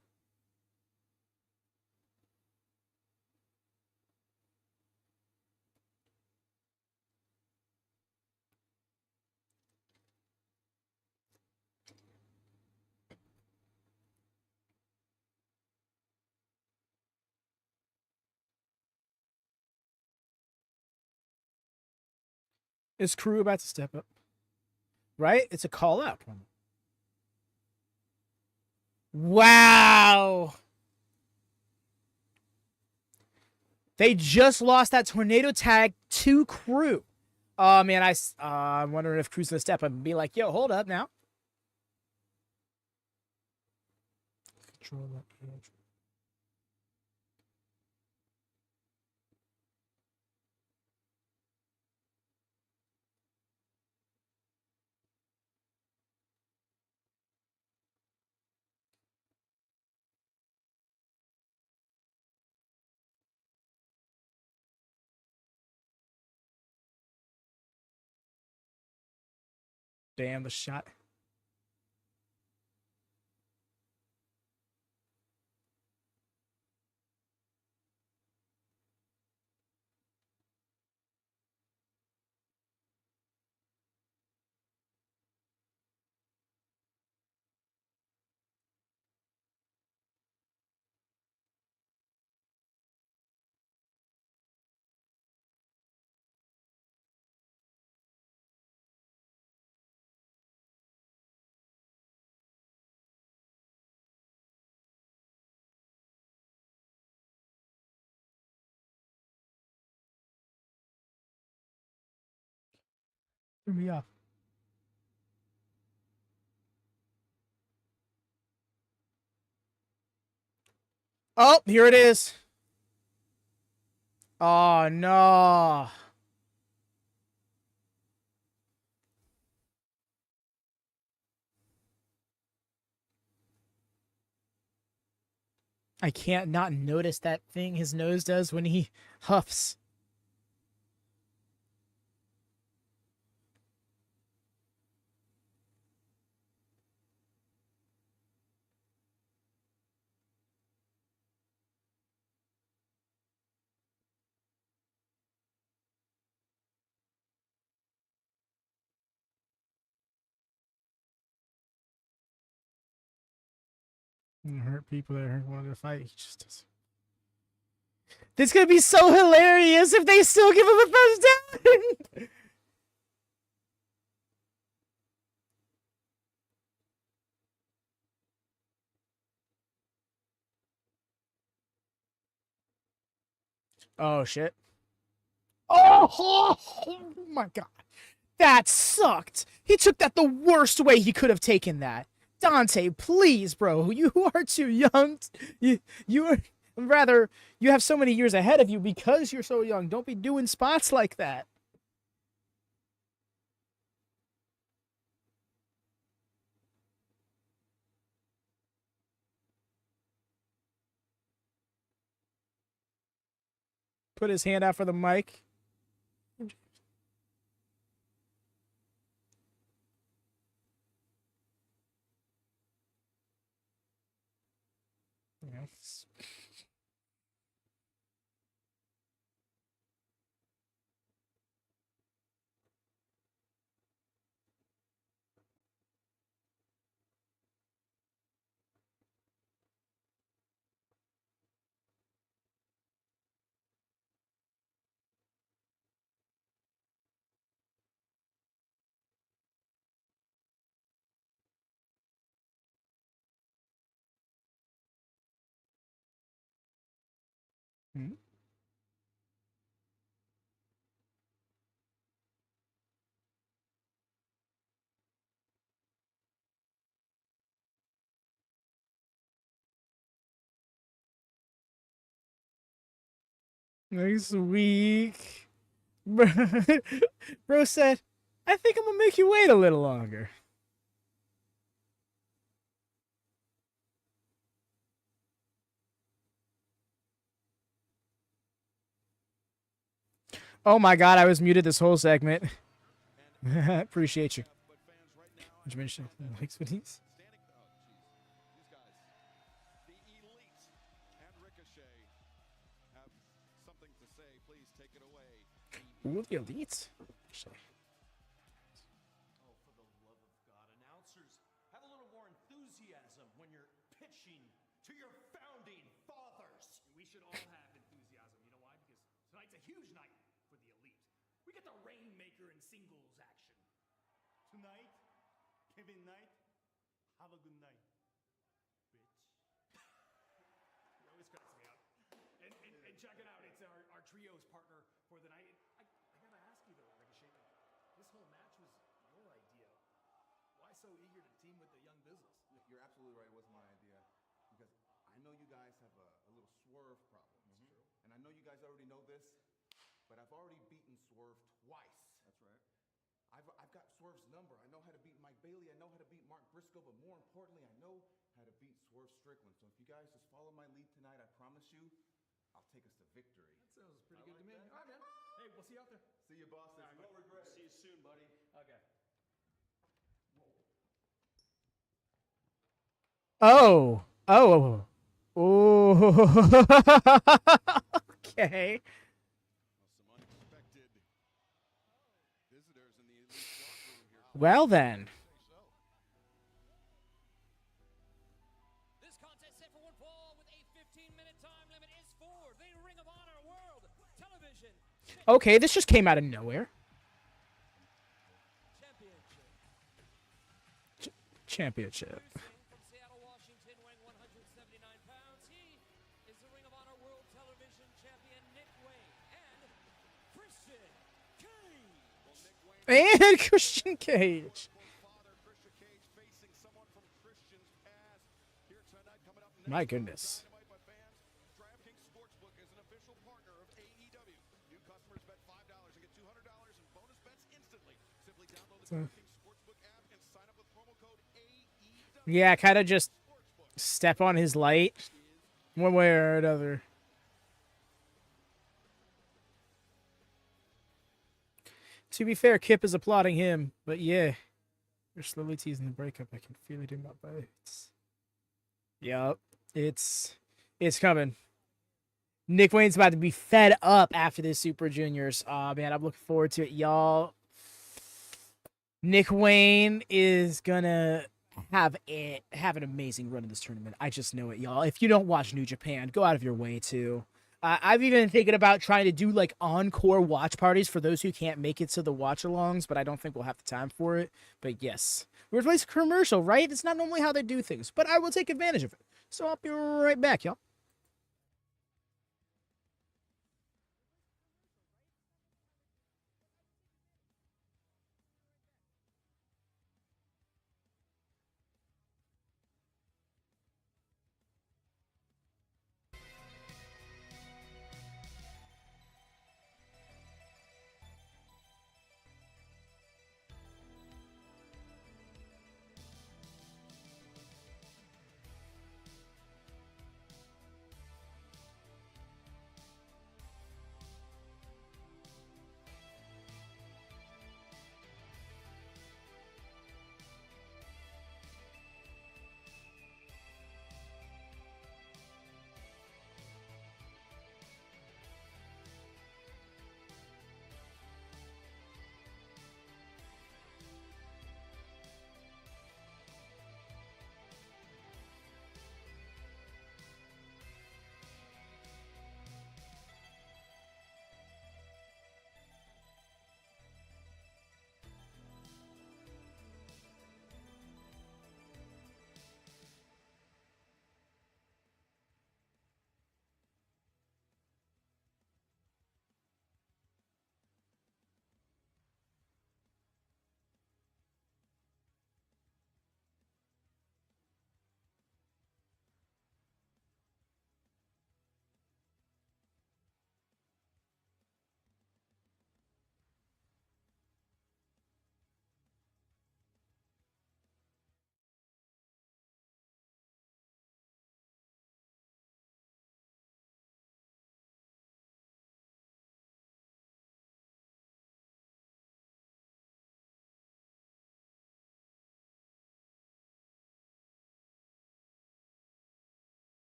Is Crew about to step up? Right? It's a call out. Wow. They just lost that tornado tag to Crew. Oh, man, I'm wondering if Crew's going to step up and be like, yo, hold up now. Control that. Damn, the shot. Threw me off. Oh, here it is. Oh, no. I can't not notice that thing his nose does when he huffs. Hurt people that want to fight. He just does. This is gonna be so hilarious if they still give him a first down. Oh shit. Oh my god. That sucked. He took that the worst way he could have taken that. Dante, please, bro. You are too young. You are rather you have so many years ahead of you because you're so young. Don't be doing spots like that. Put his hand out for the mic. Yes. Hmm? Next week. Bro said, I think I'm gonna make you wait a little longer. Oh my god, I was muted this whole segment. Appreciate you. But fans right now, Which makes you likes what he's. standing. Oh, jeez. These guys. The Elite and Ricochet have something to say. Please take it away. Ooh, the elites. Actually. Oh, for the love of God, announcers, have a little more enthusiasm when you're pitching to your founding fathers. We should all have enthusiasm. You know why? Because tonight's a huge night for the elite. We get the Rainmaker in singles action. Tonight, Kevin Knight, have a good night, bitch. He always cracks me up. And check it out. It's our trio's partner for the night. I gotta ask you though, Ricochet, this whole match was your idea. Why so eager to team with the young business? You're absolutely right. It was my idea because I know you guys have a little Swerve problem. That's true. And I know you guys already know this, but I've already beaten Swerve twice. That's right. I've got Swerve's number. I know how to beat Mike Bailey. I know how to beat Mark Briscoe, but more importantly, I know how to beat Swerve Strickland. So if you guys just follow my lead tonight, I promise you, I'll take us to victory. That sounds pretty good to me. All right, man. Hey, we'll see you out there. See you, boss. All right, no regrets. See you soon, buddy. Okay. Oh. Oh. Oh. Okay. Some unexpected visitors in the elite locker room here. Well then. This contest set for one fall with a 15-minute time limit is for the Ring of Honor World Television Okay, this just came out of nowhere. Championship. From Seattle, Washington, weighing 179 pounds. He is the Ring of Honor World Television Champion Nick Wayne and Christian Cage. And Christian Cage. My goodness. DraftKings Sportsbook is an official partner of AEW. New customers bet $5 and get $200 in bonus bets instantly. Simply download the DraftKings Sportsbook app and sign up with promo code AEW. Yeah, kind of just step on his light one way or another. To be fair, Kip is applauding him, but yeah, they're slowly teasing the breakup. I can feel it in my bones. Yup, it's coming. Nick Wayne's about to be fed up after this Super Juniors. Oh man, I'm looking forward to it, y'all. Nick Wayne is gonna have an amazing run in this tournament. I just know it, y'all. If you don't watch New Japan, go out of your way to. I've even thinking about trying to do like encore watch parties for those who can't make it to the watch-alongs, but I don't think we'll have the time for it. But yes, we're a commercial, right? It's not normally how they do things, but I will take advantage of it. So I'll be right back, y'all.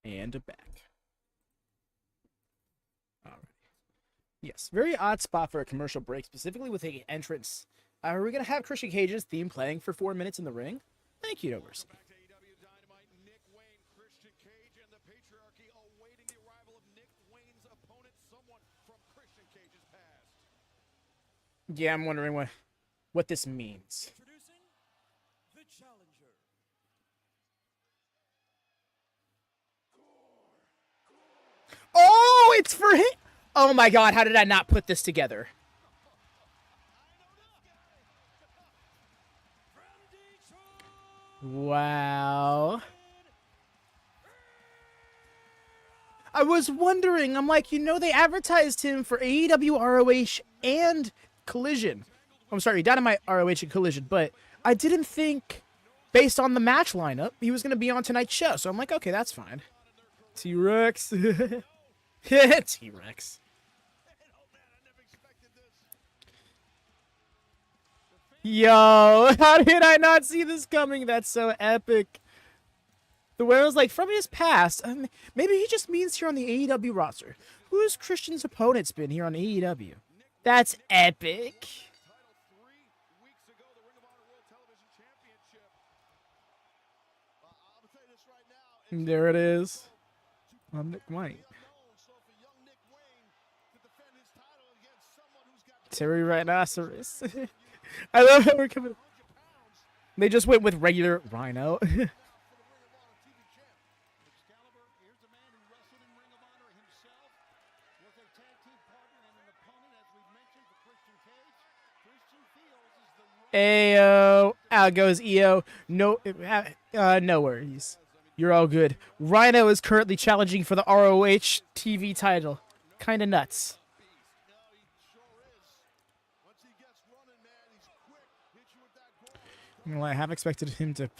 And back. Alright. Yes, very odd spot for a commercial break, specifically with a entrance. Are we going to have Christian Cage's theme playing for 4 minutes in the ring? Thank you, Overseas. Back to AEW Dynamite, Nick Wayne, Christian Cage, and the patriarchy awaiting the arrival of Nick Wayne's opponent, someone from Christian Cage's past. Yeah, I'm wondering what this means. Introducing the challenger. Oh, it's for him! Oh my god, how did I not put this together? Wow. I was wondering, I'm like, they advertised him for AEW ROH and Collision. I'm sorry, Dynamite ROH and Collision, but I didn't think, based on the match lineup, he was going to be on tonight's show. So I'm like, okay, that's fine. T-Rex. T-Rex. Yo, how did I not see this coming? That's so epic. The way I was like, from his past, maybe he just means here on the AEW roster. Who's Christian's opponent's been here on AEW? That's epic. Title 3 weeks ago, the Ring of Honor World Television Championship. I'm gonna tell you this right now. There it is. I'm Nick Wayne. So for young Nick Wayne to defend his title against someone who's got Terry Rhinoceros. I love how we're coming. They just went with regular Rhino. for the Ring of Honor TV champ. Excalibur, here's the man who wrestled in Ring of Honor himself, was a tag team partner and an opponent, as we've mentioned, for Christian Cage. Christian feels is the Ayo. Out goes EO. No worries. You're all good. Rhino is currently challenging for the ROH TV title. Kinda nuts. beast. No, he sure is. Once he gets running, man, he's quick. Hits you with that gore. I have expected him to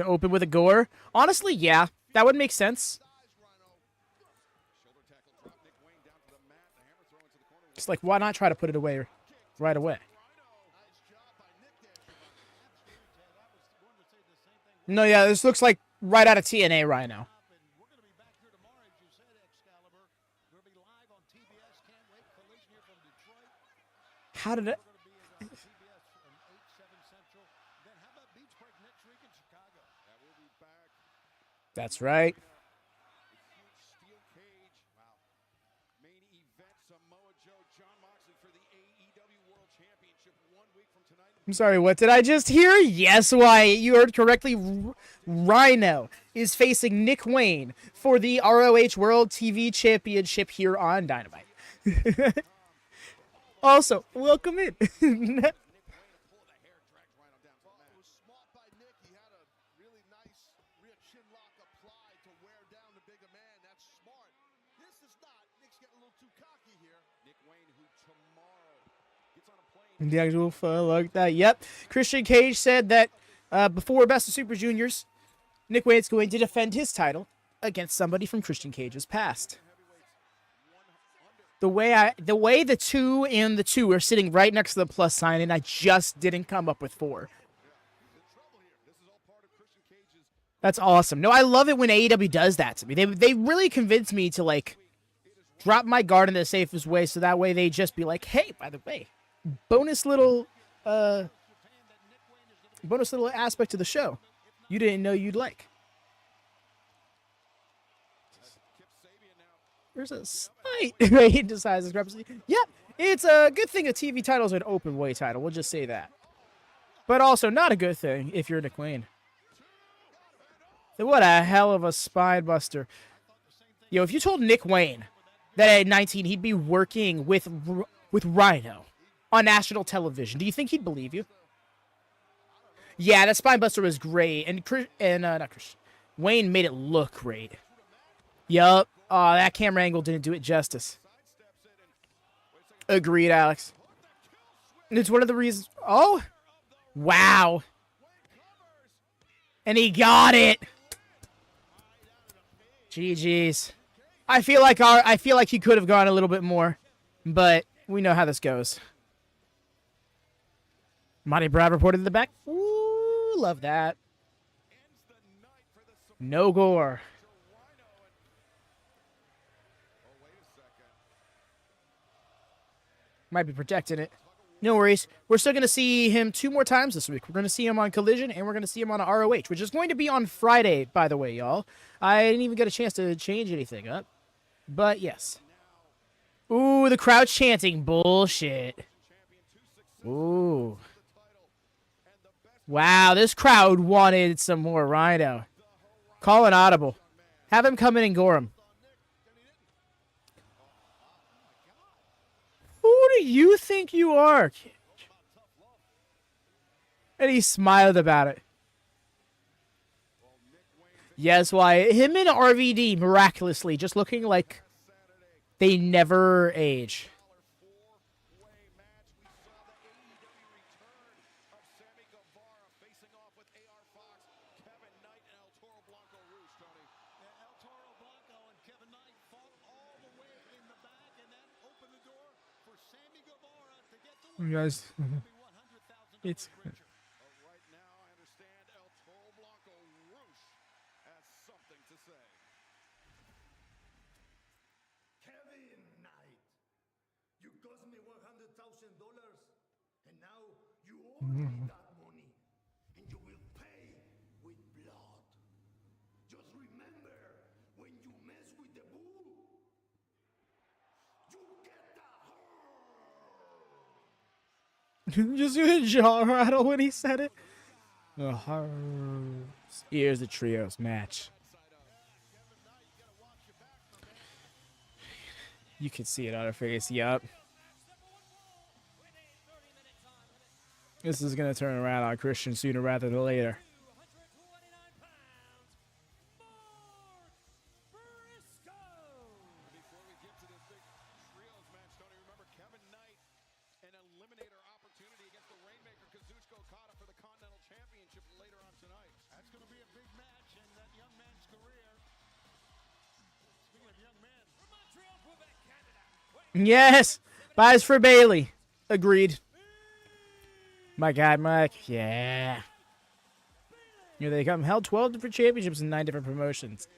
open with a gore. Honestly, yeah. That would make sense. Shoulder tackle drop. Nick Wayne down to the mat. The hammer throw into the corner. It's like, why not try to put it away right away? Nice job by Nick there. I was going to say the same thing. No, yeah, this looks like right out of TNA Rhino. And we're going to be back here tomorrow, as you said, Excalibur. We're going to be live on TBS. Can't wait. Collision here from Detroit. How did it? We're going to be on TBS from 8, 7 Central. Then how about Beach Break next week in Chicago? Yeah, we'll be back. That's right. Huge steel cage. Wow. Main event, Samoa Joe, John Moxley for the AEW World Championship 1 week from tonight. I'm sorry, what did I just hear? Yes, Wyatt, you heard correctly. Rhino is facing Nick Wayne for the ROH World TV Championship here on Dynamite. Also, welcome in. Pull the hair, drags Rhino down to the mat. It was smart by Nick. He had a really nice rear chin lock applied to wear down the bigger man. That's smart. This is not. Nick's getting a little too cocky here. Nick Wayne, who tomorrow gets on a plane. The actual like that. Yep. Christian Cage said that before Best of Super Juniors, Nick Wayne's going to defend his title against somebody from Christian Cage's past. The way the 2 and the 2 are sitting right next to the plus sign, and I just didn't come up with 4. That's awesome. No, I love it when AEW does that to me. They really convince me to like drop my guard in the safest way, so that way they just be like, hey, by the way, bonus little aspect of the show you didn't know you'd like. There's a slight he decides discrepancy. Yep, it's a good thing a TV title is an open weight title. We'll just say that. But also not a good thing if you're Nick Wayne. What a hell of a spine buster. Yo, if you told Nick Wayne that at 19 he'd be working with Rhino on national television, do you think he'd believe you? Yeah, that spine buster was great, and not Christian. Wayne made it look great. Yup. Oh, that camera angle didn't do it justice. Agreed, Alex. It's one of the reasons. Oh, wow. And he got it. GG's. I feel like he could have gone a little bit more, but we know how this goes. Marty Brown reported in the back. Ooh, love that. No gore. Might be protecting it. No worries. We're still going to see him 2 more times this week. We're going to see him on Collision, and we're going to see him on ROH, which is going to be on Friday, by the way, y'all. I didn't even get a chance to change anything up. But, yes. Ooh, the crowd's chanting. Bullshit. Ooh. Wow, this crowd wanted some more Rhino. Call an audible. Have him come in and gore him. Who do you think you are, kid? And he smiled about it. Yes, why? Him and RVD miraculously just looking like they never age. You guys, it's Right now, I understand El Toro Blanco Roosh has something to say. Kevin Knight, you cost me $100,000, and now you owe me that money, and you will pay with blood. Just remember, when you mess with the bull, you get the just a jaw rattle when he said it. Here's the trios match. You can see it on her face. Yup. This is going to turn around on Christian sooner rather than later. 229 pounds, Before we get to this big trios match, Tony, remember Kevin Knight, an Eliminator opportunity against the Rainmaker Kazuchika Okada for the Continental Championship later on tonight. That's going to be a big match in that young man's career. Speaking of young men, from Montreal, Quebec, Canada. Yes. Buys for Bailey. Agreed. My God, Mike. Yeah. Here they come. Held 12 different championships in 9 different promotions.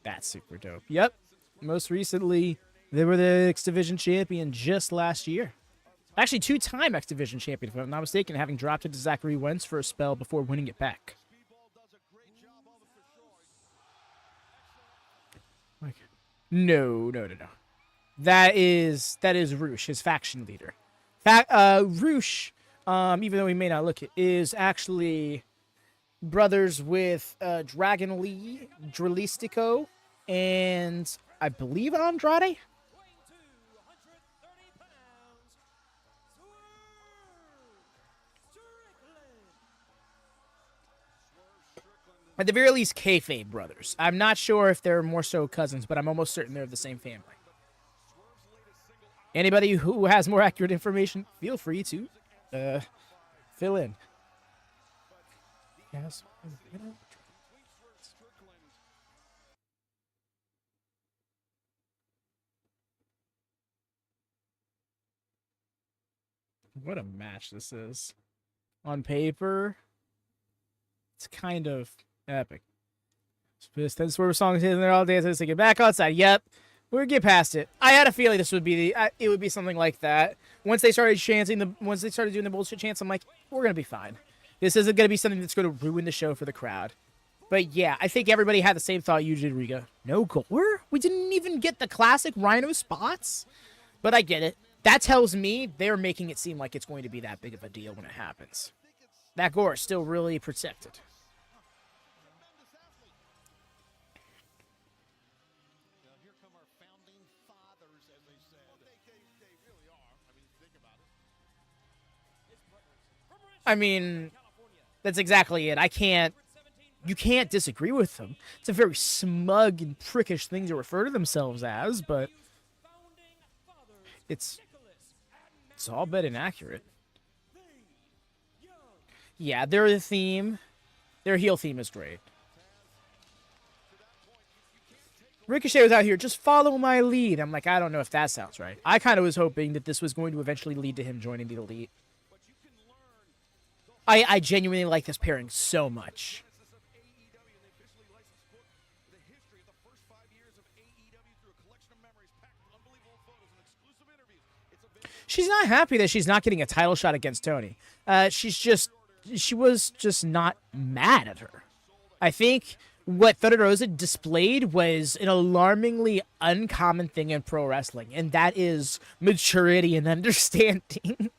That's super dope. Yep. Most recently, they were the X Division champion just last year. Actually, 2-time X Division champion, if I'm not mistaken, having dropped it to Zachary Wentz for a spell before winning it back. Speedball does a great job of it for sure. Like, no. That is Roosh, his faction leader. Roosh, even though he may not look it, is actually brothers with Dragon Lee, Dralistico, and I believe Andrade. Weighing 230 pounds, Strickland. At the very least, kayfabe brothers. I'm not sure if they're more so cousins, but I'm almost certain they're the same family. Anybody who has more accurate information, feel free to fill in. Yes. What a match this is. On paper, it's kind of epic. Then Swerve songs in there all dancing, singing back outside. Yep. We'll get past it. I had a feeling this would be it would be something like that. Once they started once they started doing the bullshit chants, I'm like, we're gonna be fine. This isn't gonna be something that's gonna ruin the show for the crowd. But yeah, I think everybody had the same thought you did, Riga. No gore? We didn't even get the classic Rhino spots? But I get it. That tells me they're making it seem like it's going to be that big of a deal when it happens. That gore is still really protected. Here come our founding fathers, as they said. Well, they really are. I mean, think about it. I mean, that's exactly it. You can't disagree with them. It's a very smug and prickish thing to refer to themselves as, but it's all but inaccurate. Yeah, their heel theme is great. Ricochet was out here, just follow my lead. I'm like, I don't know if that sounds right. I kind of was hoping that this was going to eventually lead to him joining the Elite. I genuinely like this pairing so much. she's not happy that she's not getting a title shot against Toni. She was just not mad at her. I think what Thunder Rosa displayed was an alarmingly uncommon thing in pro wrestling, and that is maturity and understanding.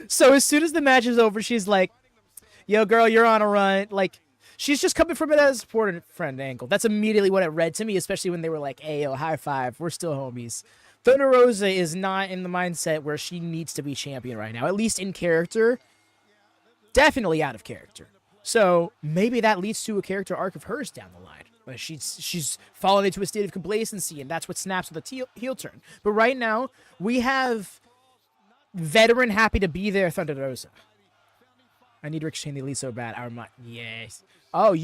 So as soon as the match is over, she's like, yo, girl, you're on a run. Like, she's just coming from it as a support friend angle. That's immediately what it read to me, especially when they were like, hey, yo, high five. We're still homies. Thunder Rosa is not in the mindset where she needs to be champion right now, at least in character. Definitely out of character. So maybe that leads to a character arc of hers down the line. Like she's fallen into a state of complacency, and that's what snaps with a heel turn. But right now, we have veteran happy to be there Thunder Rosa. I need Ricochet in the Elite so bad. Yes. Oh,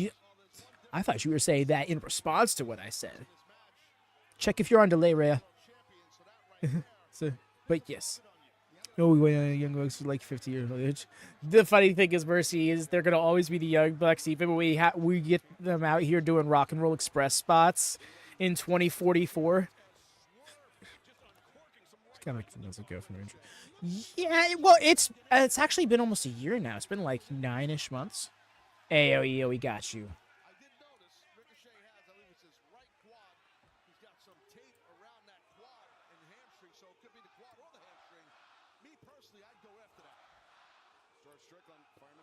I thought you were saying that in response to what I said. Check if you're on delay, Rhea. But yes. No, we went on Young Bucks for like 50 years old. The funny thing is, Mercy, is they're going to always be the Young Bucks, even when we get them out here doing Rock and Roll Express spots in 2044. It's kind of like does it go from injury. Yeah, well, it's actually been almost a year now. It's been like 9-ish months. Ayo, we got you.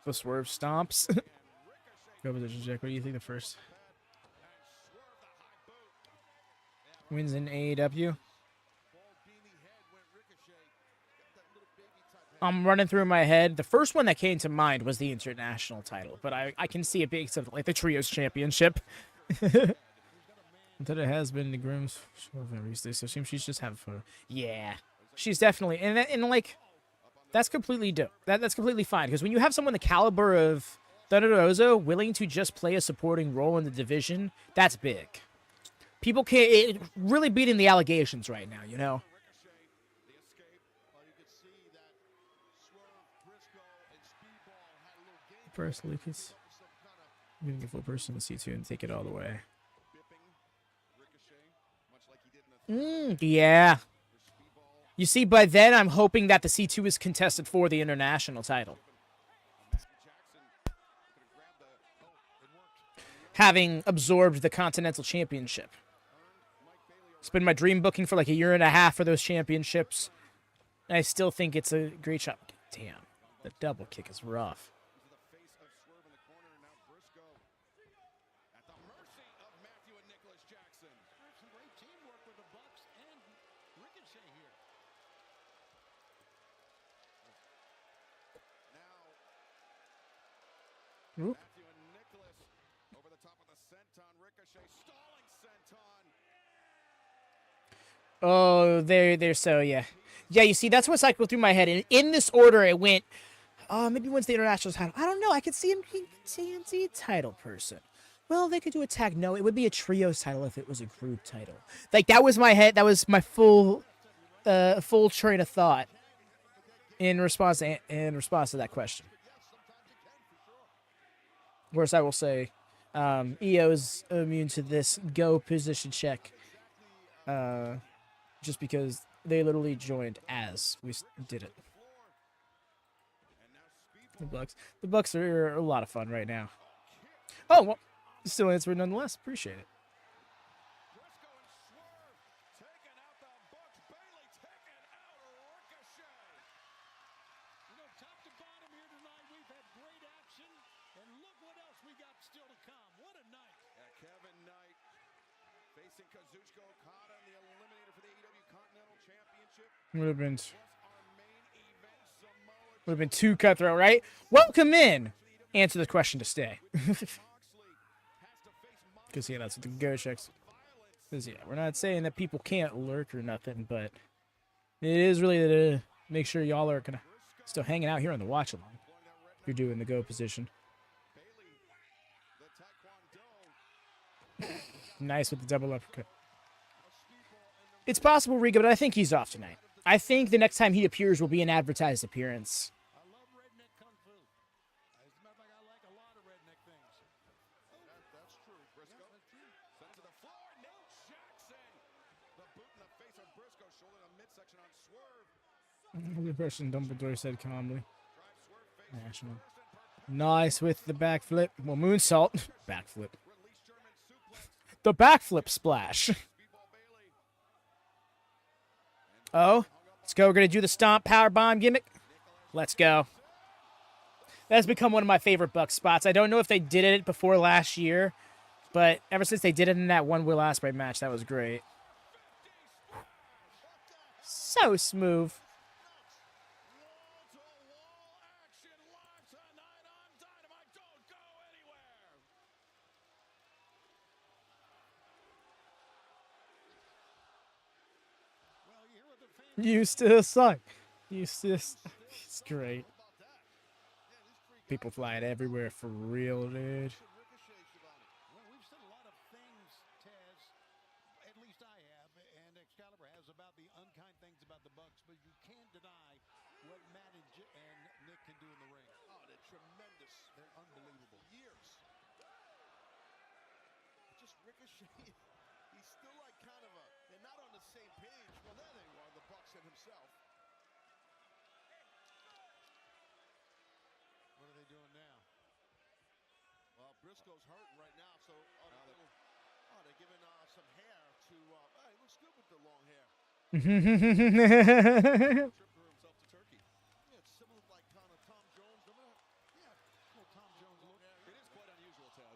The Swerve stomps. Go position check. What do you think the first? Wins in AEW. I'm running through my head. The first one that came to mind was the international title, but I can see it being something like the Trios Championship. That it has been the Grimm's so she's just having fun. Yeah, she's definitely and like. That's completely dope. That's completely fine, because when you have someone the caliber of Thunder Rosa willing to just play a supporting role in the division, that's big. People can't really beating the allegations right now, you know. First, Lucas, I'm gonna give full person to C2 and take it all the way. Yeah. You see, by then, I'm hoping that the C2 is contested for the international title. Having absorbed the Continental Championship. It's been my dream booking for like a year and a half for those championships. And I still think it's a great shot. Damn, the double kick is rough. Oop. Oh, they're so, yeah. Yeah, you see, that's what cycled through my head. And in this order, it went, maybe wins the international title. I don't know. I could see him being TNT title person. Well, they could do a tag. No, it would be a trios title if it was a group title. Like, that was my head. That was my full train of thought in response to that question. Of course, I will say, EO is immune to this go position check, just because they literally joined as we did it. The Bucks are a lot of fun right now. Oh, well, still answering nonetheless. Appreciate it. Kevin Knight facing Kazuchika, Okada in the Eliminator for the AEW Continental Championship. Would have been too cutthroat, right? Welcome in. Answer the question to stay. Because, yeah, that's what the go checks. Because, yeah, we're not saying that people can't lurk or nothing, but it is really to make sure y'all are kind of still hanging out here on the watch-along. If you're doing the go position. Nice with the double uppercut. It's possible, Rico, but I think he's off tonight. I think the next time he appears will be an advertised appearance. I love redneck kung fu. As a matter of fact, I like a lot of redneck things. That's true, Briscoe. Sent to the floor, Nate Jackson. The boot in the face of Briscoe, shoulder to midsection on Swerve. The person Dumbledore said calmly. Drive Swerve face National. first and per- Nice with the backflip. Well, moonsault. Backflip. release German suplex. The backflip splash. Speedball Bailey. Oh, let's go. We're going to do the stomp power bomb gimmick. Let's go. That's become one of my favorite Buck spots. I don't know if they did it before last year, but ever since they did it in that one Will Ospreay match, that was great. So smooth. Wall-to-wall action live tonight on Dynamite. Don't go anywhere. Well, you hear what the fans Used to suck. Used to suck. It's great. about that. Yeah, these three People flying everywhere for real, dude. Ricochet, Shivani. Well, we've said a lot of things, Taz, at least I have, and Excalibur has, about the unkind things about the Bucks, but you can't deny what Matt and Nick can do in the ring. Oh, they're tremendous. They're unbelievable. Years. Just Ricochet, he's still like kind of a, they're not on the same page. Well, there they are, the Bucks and himself. What are they doing now? Well, Briscoe's hurting right now, so they're giving some hair to. Hey, he looks good with the long hair. Trip through himself to Turkey. Yeah, it's similar like kind of Tom Jones. Remember that? Yeah, little Tom Jones look. It is quite unusual, Taz.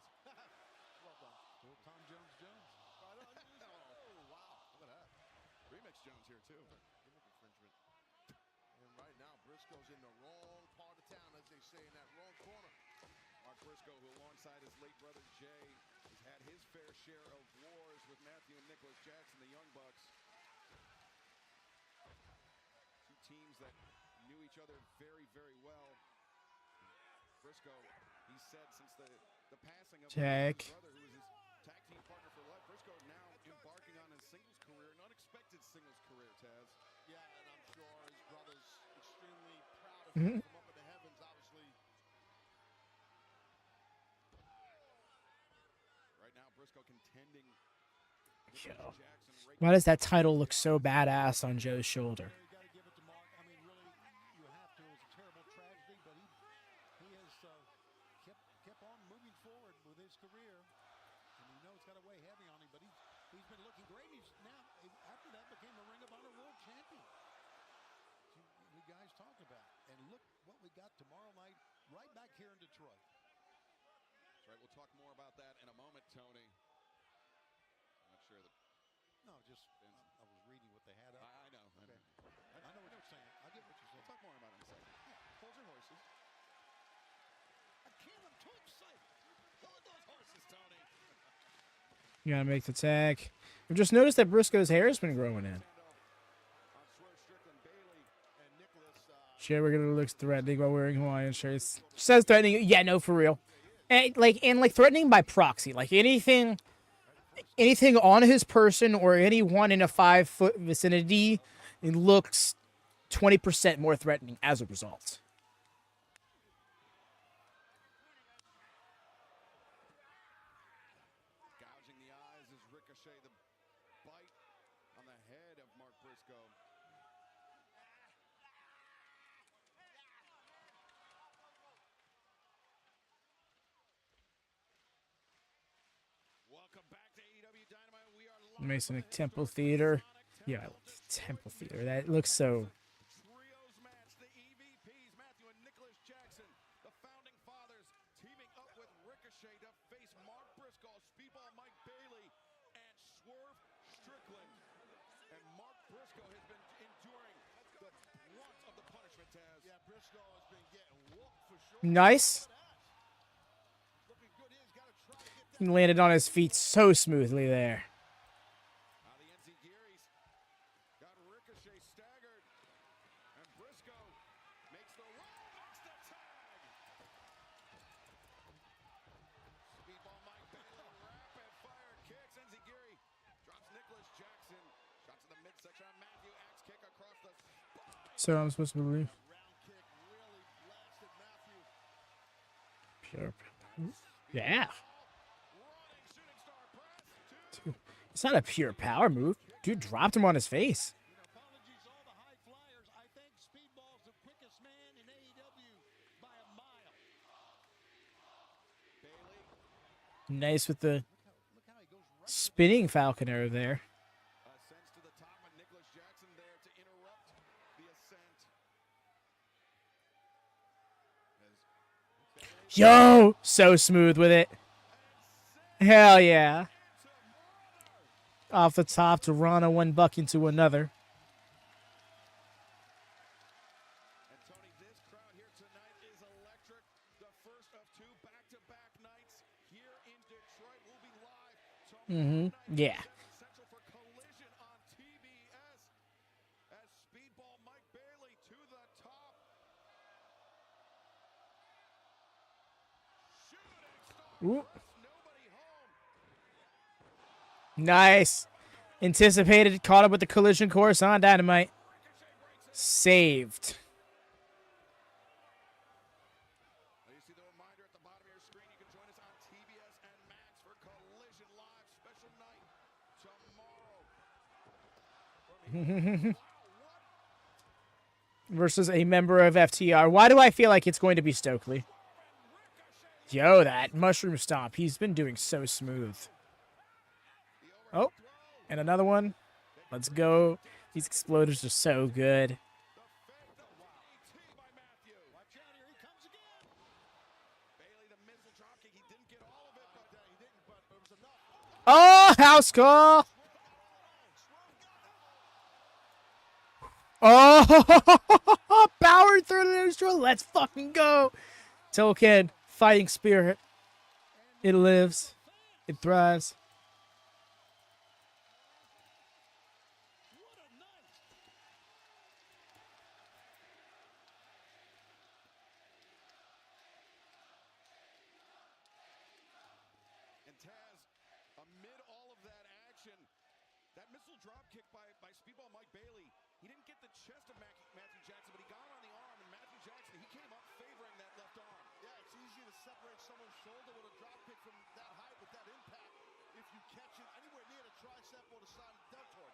Well done. Little Tom Jones Jones. Right on. Oh, wow. Look at that. Remix Jones here, too. Gimmick infringement. And right now, Briscoe's in the wrong part of town, as they say, in that wrong corner. Mark Briscoe, who alongside his late brother Jay, has had his fair share of wars with Matthew and Nicholas Jackson, the Young Bucks. Two teams that knew each other very, very well. Briscoe, he said since the passing of Jack. his brother, who was his tag team partner for life, Briscoe now embarking on his singles career, an unexpected singles career, Taz. Yeah, and I'm sure his brother's extremely proud of him from up in the heavens, obviously. Right now, Briscoe contending. Yo. Jackson right Why does that title look so badass on Joe's shoulder? You got to give it to Mark. I mean, really, you have to. It was a terrible tragedy, but he has kept on moving forward with his career. And we know it's got to weigh heavy on him, but he's been looking great. He's now, after that, became a Ring of Honor World Champion. We guys talked about. And look what we got tomorrow night, right back here in Detroit. That's right. We'll talk more about that in a moment, Tony. I'm not sure that. No, just I was reading what they had up. I know. Okay. I know what you're saying. I get what you're saying. We'll talk more about it in a second. Yeah. Hold your horses. I can't. I'm too excited. Hold those horses, Tony. You gotta make the tag. I've just noticed that Briscoe's hair has been growing in. On Swerve, Strickland, Bailey, and Nicholas. Sure, we're gonna look threatening while wearing Hawaiian shirts. Says threatening. Yeah, no, for real. And like threatening by proxy. Like anything on his person or anyone in a 5-foot vicinity, it looks 20% more threatening as a result. Gouging the eyes is Ricochet, the bite on the head of Mark Briscoe. Welcome back to AEW Dynamite. We are live Masonic Temple Theatre. Yeah, I love Temple Theater. That looks so. Trios match, the EVPs, Matthew and Nicholas Jackson, the founding fathers, teaming up with Ricochet to face Mark Briscoe, Speedball Mike Bailey, and Swerve Strickland. And Mark Briscoe has been enduring the brunt of the punishment, Taz. Yeah, Briscoe has been getting whooped for sure. Nice. Looking good. He's got to try to get He landed on his feet so smoothly there. the Enzuigiris got Ricochet staggered, and Briscoe makes the makes the tag. Speedball Mike Bailey, rapid fire kicks. Enzuigiri drops Nicholas Jackson. Shots in the midsection on Matthew. Axe kick across the spine. So I'm supposed to believe. Round kick really blasted Matthew. Pure. Yeah. Running shooting star press. Two. It's not a pure power move. Dude dropped him on his face. Apologies to all the high flyers. I think Speedball's the quickest man in AEW by a mile. Nice with the spinning Falcon arrow there. Ascends to the top, and Nicholas Jackson there to interrupt the ascent. Yo, so smooth with it. Hell yeah. Off the top to Rana, one buck into another. And Tony, this crowd here tonight is electric. The first of two back-to-back nights here in Detroit. We'll be live tomorrow night. Yeah. Central for Collision on TBS. As Speedball Mike Bailey to the top. Shooting star. Ooh. Nobody home. Nice. Anticipated, caught up with the collision course on Dynamite. Saved. Now you see the reminder at the bottom of your screen. You can join us on TBS and Max for Collision Live special night tomorrow. Versus a member of FTR. Why do I feel like it's going to be Stokely? Yo, that mushroom stomp. He's been doing so smooth. Oh, and another one. Let's go. These exploders are so good. Oh, house call. Oh, power through the neutral. Let's fucking go. Token, fighting spirit. It lives. It thrives. And Taz, amid all of that action, that missile drop kick by Speedball Mike Bailey, he didn't get the chest of Matthew Jackson, but he got on the arm, and Matthew Jackson, he came up favoring that left arm. Yeah, it's easy to separate someone's shoulder with a drop kick from that height with that impact if you catch it anywhere near the tricep or the side of the deltoid.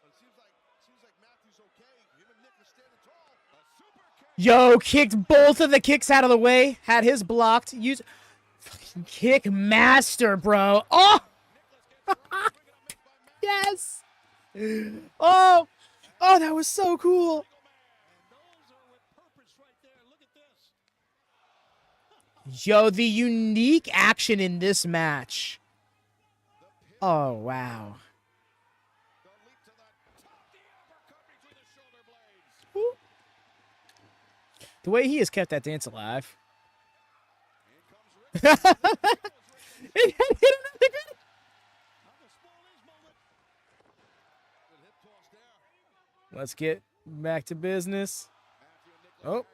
But it seems like Matthew's okay. Him and Nick are standing tall. A super kick. Yo, kicked both of the kicks out of the way. Had his blocked. Use fucking kick master, bro. Oh, yes. Oh, that was so cool. Those are with purpose right there. Look at this. Yo, the unique action in this match. Oh, wow. The leap to the top, the uppercut between the shoulder blades. Woo. The way he has kept that dance alive. In comes Rick. Good hip toss there. Let's get back to business. Oh,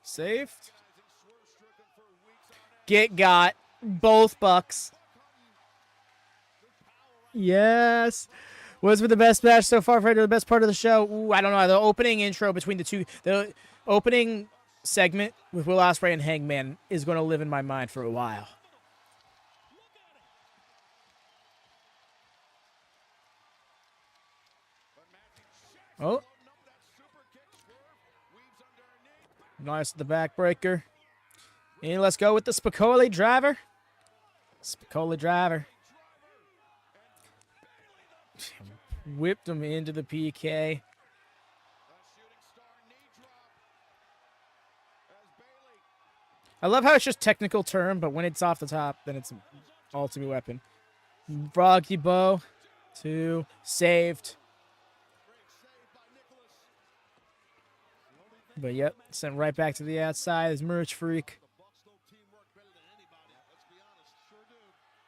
saved. Swerve Strickland for weeks on end. Get got. Both bucks. Yes. Was the best match so far, Fred? The best part of the show? Ooh, I don't know. The opening intro between the two, the opening segment with Will Ospreay and Hangman is going to live in my mind for a while. Oh. Nice the backbreaker. And let's go with the Spicoli driver. Spicoli driver. Whipped him into the PK. I love how it's just technical term, but when it's off the top, then it's an ultimate weapon. Froggy bow. 2. Saved. But yep, sent right back to the outside as Merch Freak.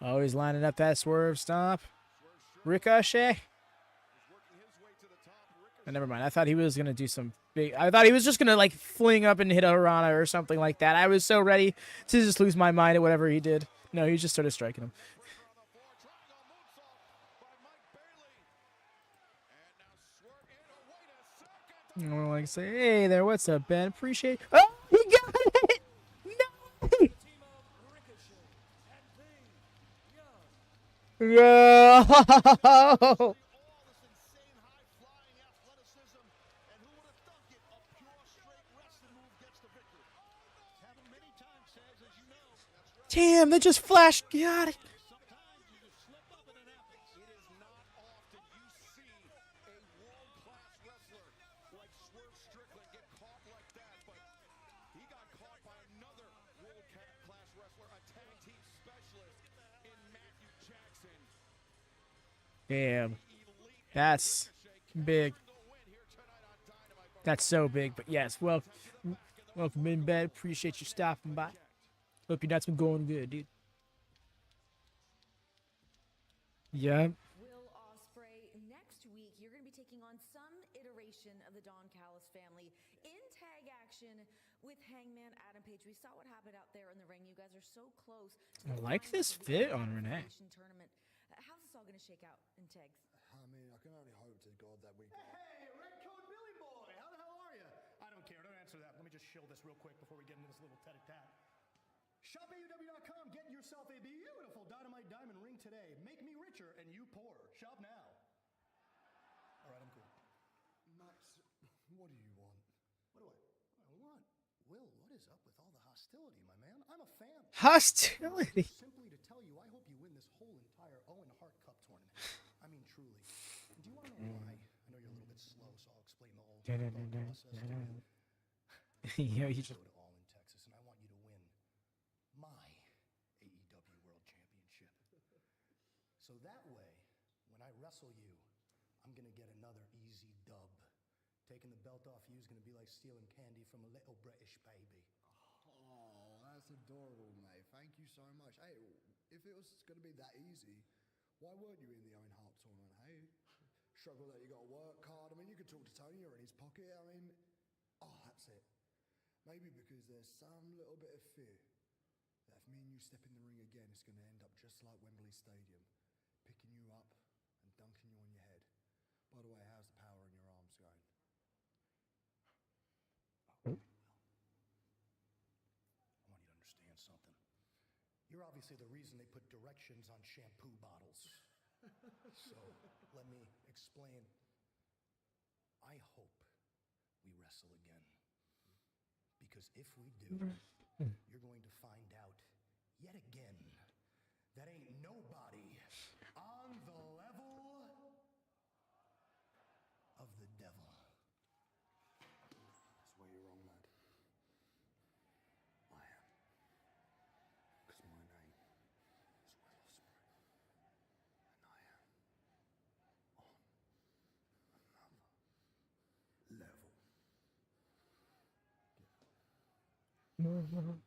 Always lining up that swerve stomp. Ricochet. Oh, never mind. I thought he was going to do some big... I thought he was just going to, like, fling up and hit a Harana or something like that. I was so ready to just lose my mind at whatever he did. No, he just started striking him. I don't like to say, hey there, what's up, Ben? Appreciate... Oh, he got it! No! No! All this insane high-flying athleticism, and who would have thunk it? A pure straight wrestling move gets the victory. It's happened many times, Sags, as you know. That's right. Damn, that just flashed. God. Sometimes you just slip up and it happens. It is not often you see a world-class wrestler like Swerve Strickland get caught like that, but he got caught by another world-class wrestler, a tag team specialist in Matthew Jackson. Damn. That's big. That's so big. But yes, welcome in bed. Appreciate you stopping by. Hope your night's been going good, dude. Yeah. Will Ospreay, next week you're going to be taking on some iteration of the Don Callis family in tag action with Hangman Adam Page. We saw what happened out there in the ring. You guys are so close to I the like final this of the fit Elimination on Renee. Tournament. How's this all going to shake out in tags? I mean, I can only hope to God that we got... Hey, Red Coat Billy Boy, how the hell are you? I don't care, don't answer that. Let me just shill this real quick before we get into this little tete-a-tete. Shop AEW.com, get yourself a beautiful Dynamite Diamond ring today. Make me richer and you poorer. Shop now. All right, I'm cool. Max, what do you want? What do I want? Will, what is up with all the hostility, my man? I'm a fan. Hostility. Simply to tell you, I hope you win this whole entire Owen Hart Cup tournament. I mean, truly. Do you want to know why? I know you're a little bit slow, so I'll explain the whole process. Yeah, you just. Go to All in Texas, and I want you to win my AEW World Championship. So that way, when I wrestle you, I'm gonna get another easy dub. Taking the belt off you is gonna be like stealing candy from a little British baby. Oh, that's adorable, mate. Thank you so much. Hey, if it was going to be that easy, why weren't you in the Owen Hart tournament, hey? Struggle that you got a work card. I mean, you could talk to Tony, you're in his pocket. I mean, oh, that's it. Maybe because there's some little bit of fear that if me and you step in the ring again, it's going to end up just like Wembley Stadium, picking you up and dunking you on your head. By the way, how's the power in your arms going? I want you to understand something. You're obviously the reason they put directions on shampoo bottles. So, let me explain. I hope we wrestle again. Because if we do, you're going to find out yet again that ain't nobody on the level of the devil. That's where you're wrong, lad. I am. Because my name is Will Ospreay. And I am on another level.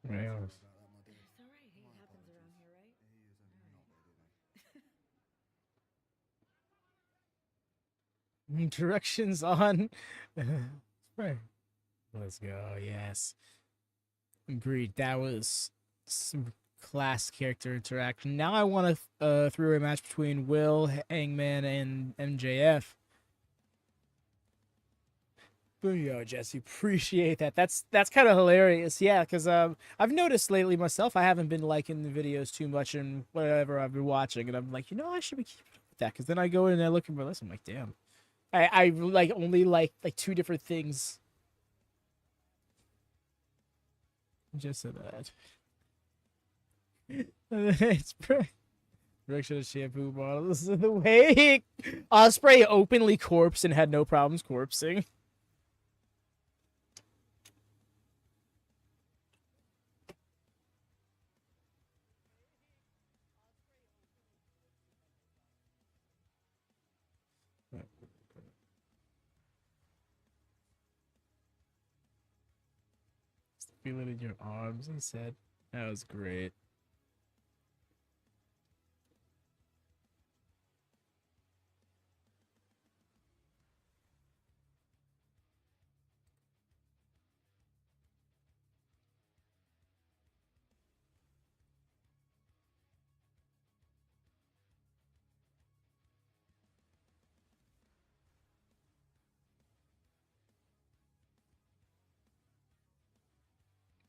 Right. It's all right. Hey, it happens around here, right? Directions on. Right. Let's go. Yes. Agreed. That was some class character interaction. Now I want a three-way match between Will, Hangman, and MJF. Booyah, Jesse. Appreciate that. That's kind of hilarious. Yeah, because I've noticed lately myself, I haven't been liking the videos too much and whatever I've been watching, and I'm like, I should be keeping up with that. Because then I go in and I look at my list, I'm like, damn. I like only like two different things. Just so that. It's direction of shampoo bottles. The way Ospreay openly corpsed and had no problems corpsing. Feel it in your arms, he said. That was great.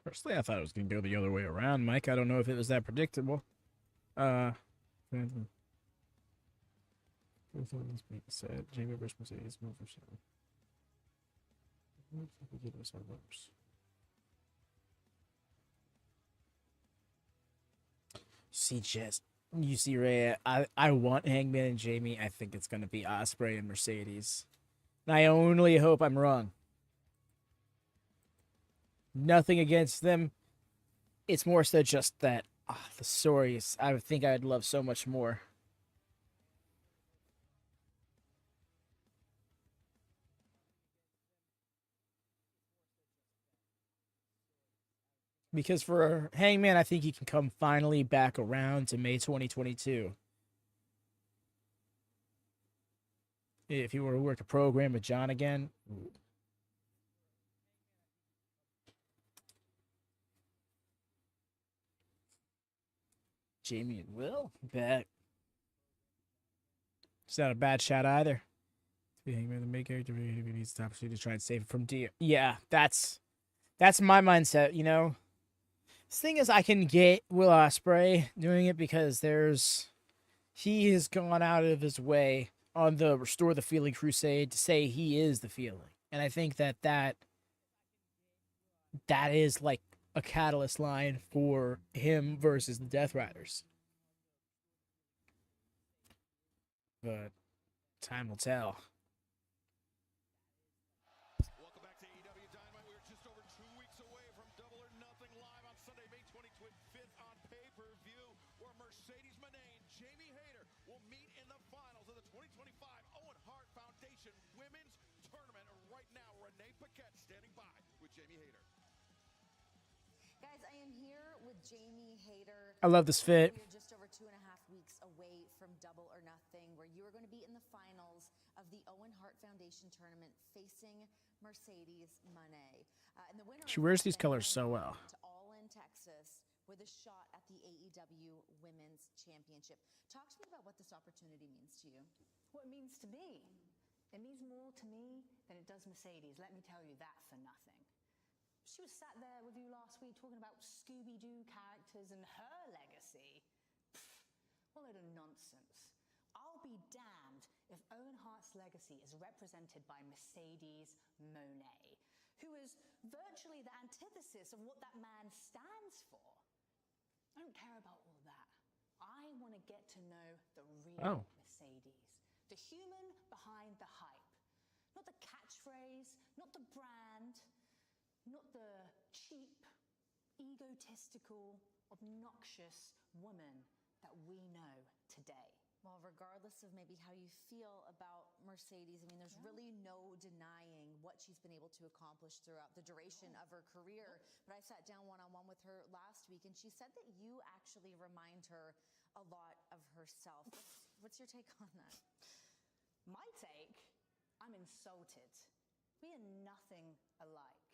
Personally, I thought it was going to go the other way around, Mike. I don't know if it was that predictable. Phantom. Both of these being said, Jamie versus Mercedes move for 7. Give us our numbers. See, Jess, you see, Ray, I want Hangman and Jamie. I think it's going to be Ospreay and Mercedes. And I only hope I'm wrong. Nothing against them. It's more so just that the stories I think I'd love so much more. Because for Hangman, I think he can come finally back around to May 2022. If he were to work a program with John again. Ooh. Jamie and Will back. It's not a bad shot either. Hangman, the main character, he needs the opportunity to try and save it from Dio. Yeah, that's my mindset, you know. The thing is, I can get Will Ospreay doing it because he has gone out of his way on the Restore the Feeling crusade to say he is the feeling. And I think that is like a catalyst line for him versus the Death Riders. But time will tell. Welcome back to AEW Dynamite. We're just over 2 weeks away from Double or Nothing live on Sunday, May 25th on pay-per-view, where Mercedes Moné and Jamie Hayter will meet in the finals of the 2025 Owen Hart Foundation Women's Tournament. And right now, Renee Paquette standing by with Jamie Hayter. Guys, I am here with Jamie Hayter. I love this fit. We're just over 2.5 weeks away from Double or Nothing, where you are going to be in the finals of the Owen Hart Foundation Tournament facing Mercedes Moné. And the winner She wears these colors so well. To All in Texas with a shot at the AEW Women's Championship. Talk to me about what this opportunity means to you. What it means to me? It means more to me than it does Mercedes. Let me tell you that for nothing. She was sat there with you last week talking about Scooby-Doo characters and her legacy. What a load of nonsense. I'll be damned if Owen Hart's legacy is represented by Mercedes Moné, who is virtually the antithesis of what that man stands for. I don't care about all that. I want to get to know the real Mercedes, the human behind the hype. Not the catchphrase, not the brand, not the cheap, egotistical, obnoxious woman that we know today. Well, regardless of maybe how you feel about Mercedes, I mean, there's really no denying what she's been able to accomplish throughout the duration of her career. But I sat down one-on-one with her last week, and she said that you actually remind her a lot of herself. What's your take on that? My take? I'm insulted. We are nothing alike.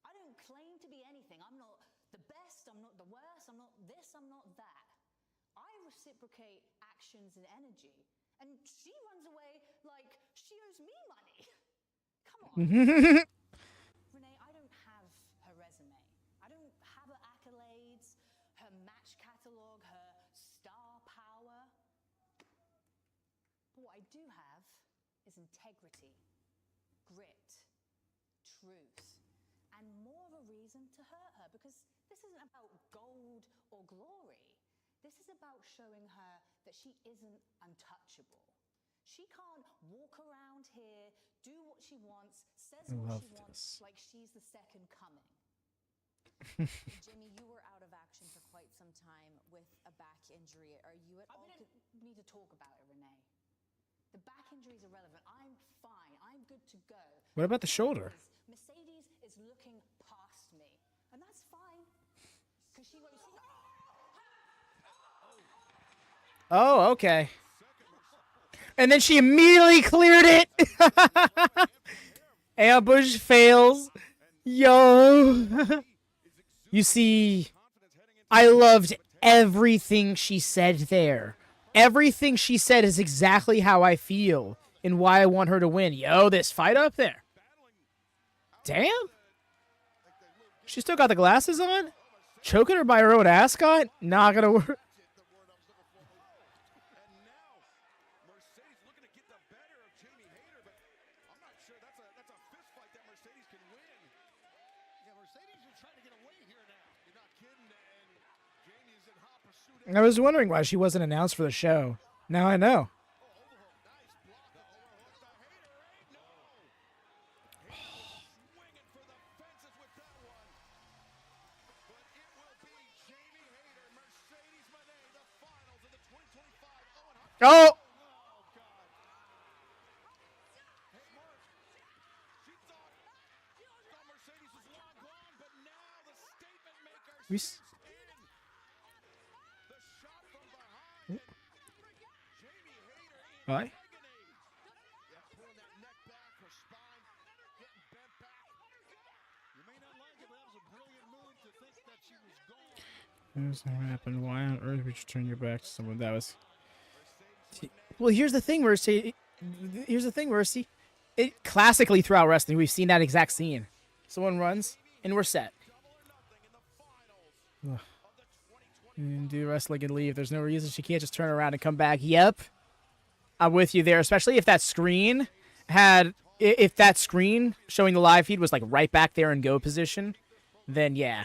I don't claim to be anything. I'm not the best, I'm not the worst, I'm not this, I'm not that. I reciprocate actions and energy. And she runs away like she owes me money. Come on. Renee, I don't have her resume. I don't have her accolades, her match catalog, her star power. But what I do have is integrity, grit, truth. And more of a reason to hurt her, because this isn't about gold or glory. This is about showing her that she isn't untouchable. She can't walk around here, do what she wants, says what she wants, like she's the second coming. Jamie, you were out of action for quite some time with a back injury. Are you at all... I don't need to talk about it, Renee. The back injury is irrelevant. I'm fine. I'm good to go. What about the shoulder? Mercedes is looking past me, and that's fine, because she won't see. Oh, okay. And then she immediately cleared it. Ambush fails. Yo. You see, I loved everything she said there. Everything she said is exactly how I feel and why I want her to win. Yo, this fight up there. Damn. She still got the glasses on? Choking her by her own ascot? Not gonna work. Mercedes is trying to get away here now. You're not kidding. And Jamie is in hot pursuit. I was wondering why she wasn't announced for the show. Now I know. Nice block. The overhook to Hayter. Ain't no. Hayter swinging for the fences with that one. But it will be Jamie Hayter, Mercedes Moné, the finals of the 2025 Owen Hart. Oh! We s- Why? What happened? Why on earth would you turn your back to someone that was? Well, here's the thing, Mercy. Here's the thing, Mercy. It classically throughout wrestling, we've seen that exact scene. Someone runs, and we're set. Ugh. And do wrestling and leave. There's no reason she can't just turn around and come back. Yep, I'm with you there. Especially if that screen had, if that screen showing the live feed was like right back there in go position, then yeah,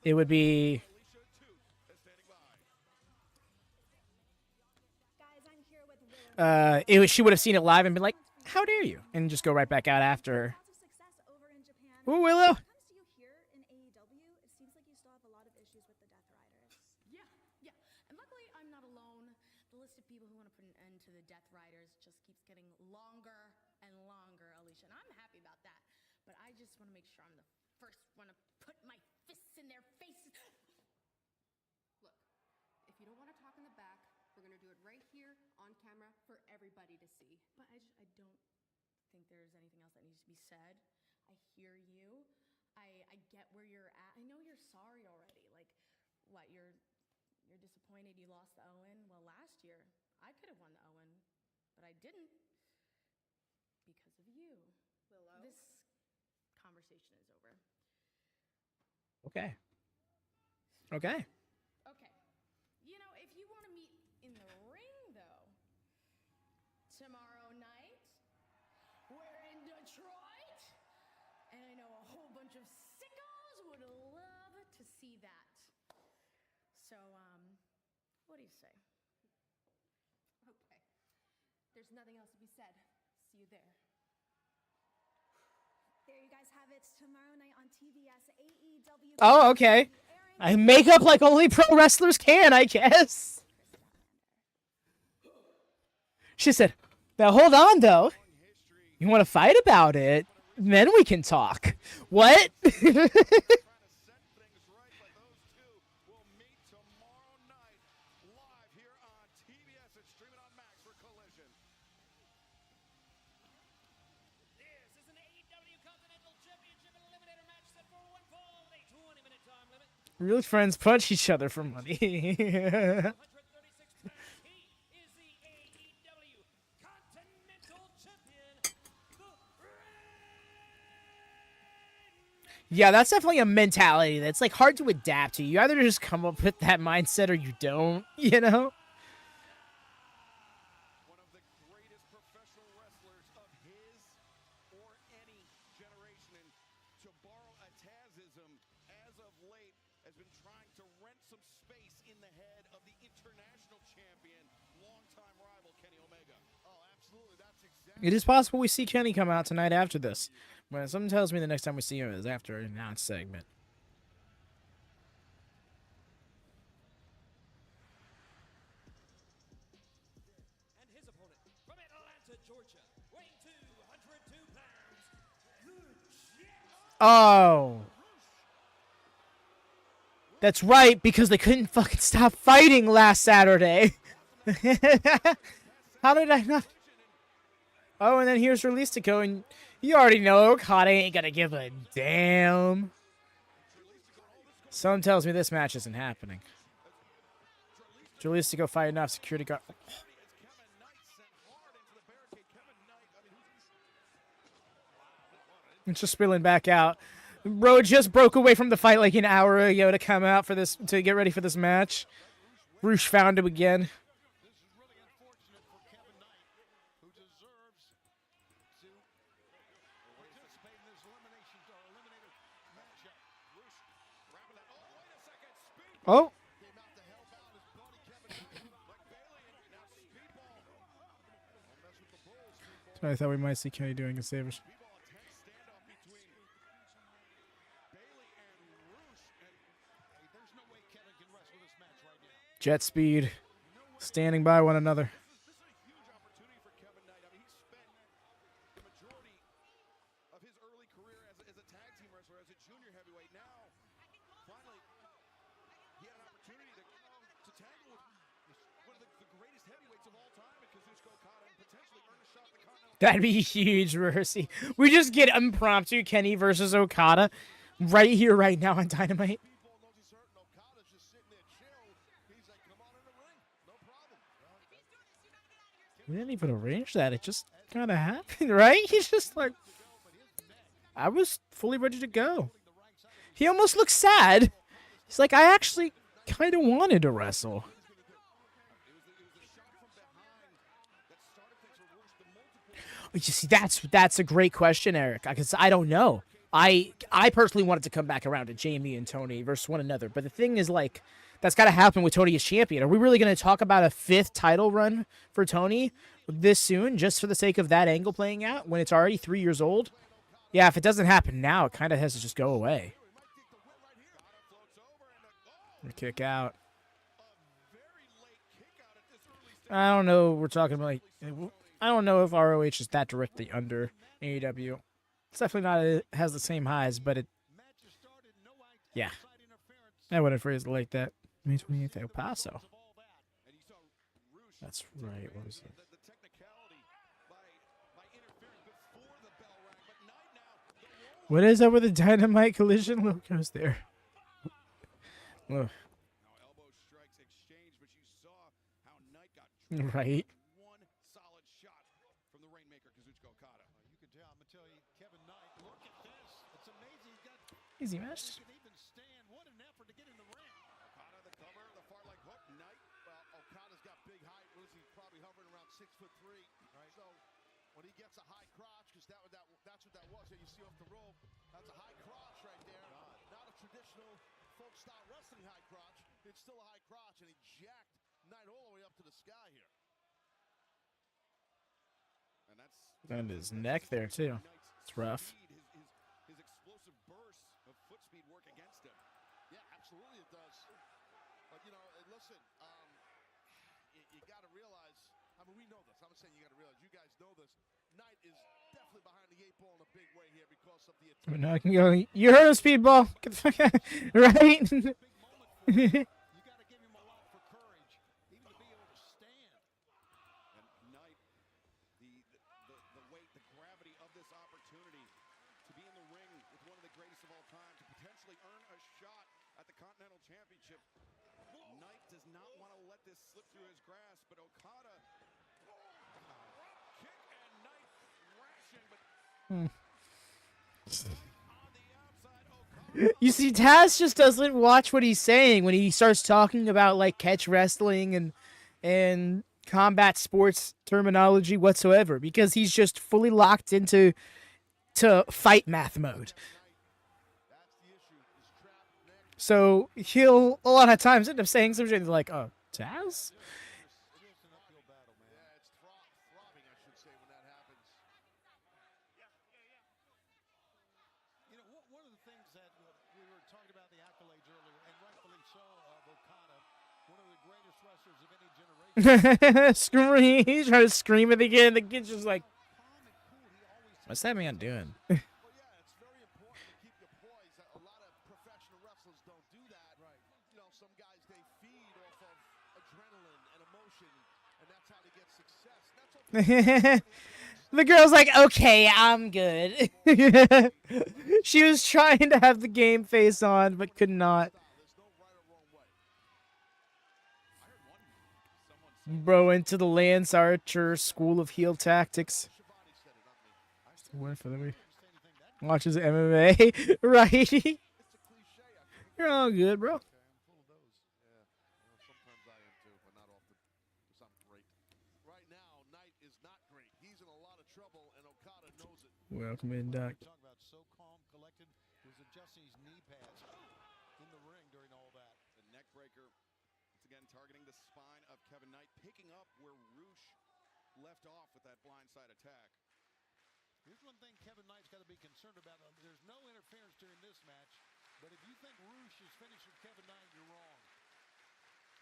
it would be. She would have seen it live and been like, "How dare you?" and just go right back out after her. Ooh, Willow. Everybody to see. But I don't think there's anything else that needs to be said. I hear you. I get where you're at. I know you're sorry already. Like, what, you're disappointed you lost the Owen? Well, last year, I could have won the Owen, but I didn't because of you. Willow. This conversation is over. Okay. Okay. Okay. You know, if you want to meet in the ring, though, tomorrow night, we're in Detroit, and I know a whole bunch of sickos would love to see that. So, what do you say? Okay. There's nothing else to be said. See you there. There you guys have it tomorrow night on TBS AEW. Oh, okay. I make up like only pro wrestlers can, I guess. She said, "Now hold on, though. You want to fight about it? Then we can talk." What? This is an AEW Continental Championship and Eliminator match set for one fall with a 20-minute time limit. Real friends punch each other for money. 136 pounds. He is the AEW Continental Champion. Yeah, that's definitely a mentality that's like hard to adapt to. You either just come up with that mindset or you don't, you know? One of the greatest professional wrestlers of his or any generation. And to borrow a Tazism, as of late, has been trying to rent some space in the head of the international champion, longtime rival Kenny Omega. Oh, absolutely. That's exactly. It is possible we see Kenny come out tonight after this. But something tells me the next time we see him is after an announced segment. And his opponent from Atlanta, Georgia, weighing 202 pounds. Oh. That's right, because they couldn't fucking stop fighting last Saturday. How did I not? Oh, and then here's Realistico, and you already know Okada ain't gonna give a damn. Something tells me this match isn't happening. Realistico fighting off security guard. It's just spilling back out. Bro just broke away from the fight like an hour ago to come out for this, to get ready for this match. Roosh found him again. Oh. I thought we might see Kenny doing a Sabres. Jet speed, standing by one another. That'd be huge, Mercy. We just get impromptu Kenny versus Okada right here, right now on Dynamite. We didn't even arrange that. It just kind of happened, right? He's just like, I was fully ready to go. He almost looks sad. He's like, I actually kind of wanted to wrestle. You see, that's a great question, Eric, because I don't know. I personally wanted to come back around to Jamie and Tony versus one another, but the thing is, like, that's got to happen with Tony as champion. Are we really going to talk about a 5th title run for Tony this soon, just for the sake of that angle playing out when it's already 3 years old? Yeah, if it doesn't happen now, it kind of has to just go away. Kick out. I don't know. We're talking about, like, I don't know if ROH is that directly under AEW. It's definitely not. It has the same highs, but it. Yeah, I wouldn't phrase it like that. May 28th, El Paso. That's right. What was it? What is up with the Dynamite Collision logos there? Ugh. Right. One solid shot from the Rainmaker, Kazuchika Okada. You can tell, I'm going to tell you, Kevin Knight, look at this. It's amazing. He's got easy match. He can even stand. What an effort to get in the ring. Okada, the cover, the far leg hook. Knight, Okada's got big height. He's probably hovering around 6'3". Right. So when he gets a high crotch, because that's what that was. That you see off the rope. That's a high crotch right there. Not a traditional folk style wrestling high crotch. It's still a high crotch, and he jacked Knight all the way up to the sky here. And his neck there too. It's rough. His explosive bursts of foot speed work against him. Yeah, absolutely it does. But you know, listen, you got to realize. I mean, we know this. I'm not saying you got to realize. You guys know this. Knight is definitely behind the 8 ball in a big way here because of the. Now I can go. You heard of Speedball, get the fuck out, right? Continental Championship. Knight does not want to let this slip through his grasp, but Okada kick and Knight thrashing, but on the outside, Okada. You see, Taz just doesn't watch what he's saying when he starts talking about like catch wrestling and combat sports terminology whatsoever, because he's just fully locked into fight math mode. So he'll a lot of times end up saying something like, "Oh, Taz." You know, one of the things that we were talking about the accolades earlier, and rightfully so, of Okada, one of the greatest wrestlers of any generation. Scream! He's trying to scream at the kid. The kid's just like, "What's that man doing?" The girl's like, okay, I'm good. She was trying to have the game face on, but could not. Bro into the Lance Archer School of Heel Tactics. What for the week? Watches MMA, right? You're all good, bro. Welcome in, Doc. Talk about so calm, collected, was adjusting his knee pads in the ring during all that. The neck break Rainmaker, once again targeting the spine of Kevin Knight, picking up where Roosh left off with that blindside attack. Here's one thing Kevin Knight's got to be concerned about. There's no interference during this match, but if you think Roosh is finished with Kevin Knight, you're wrong.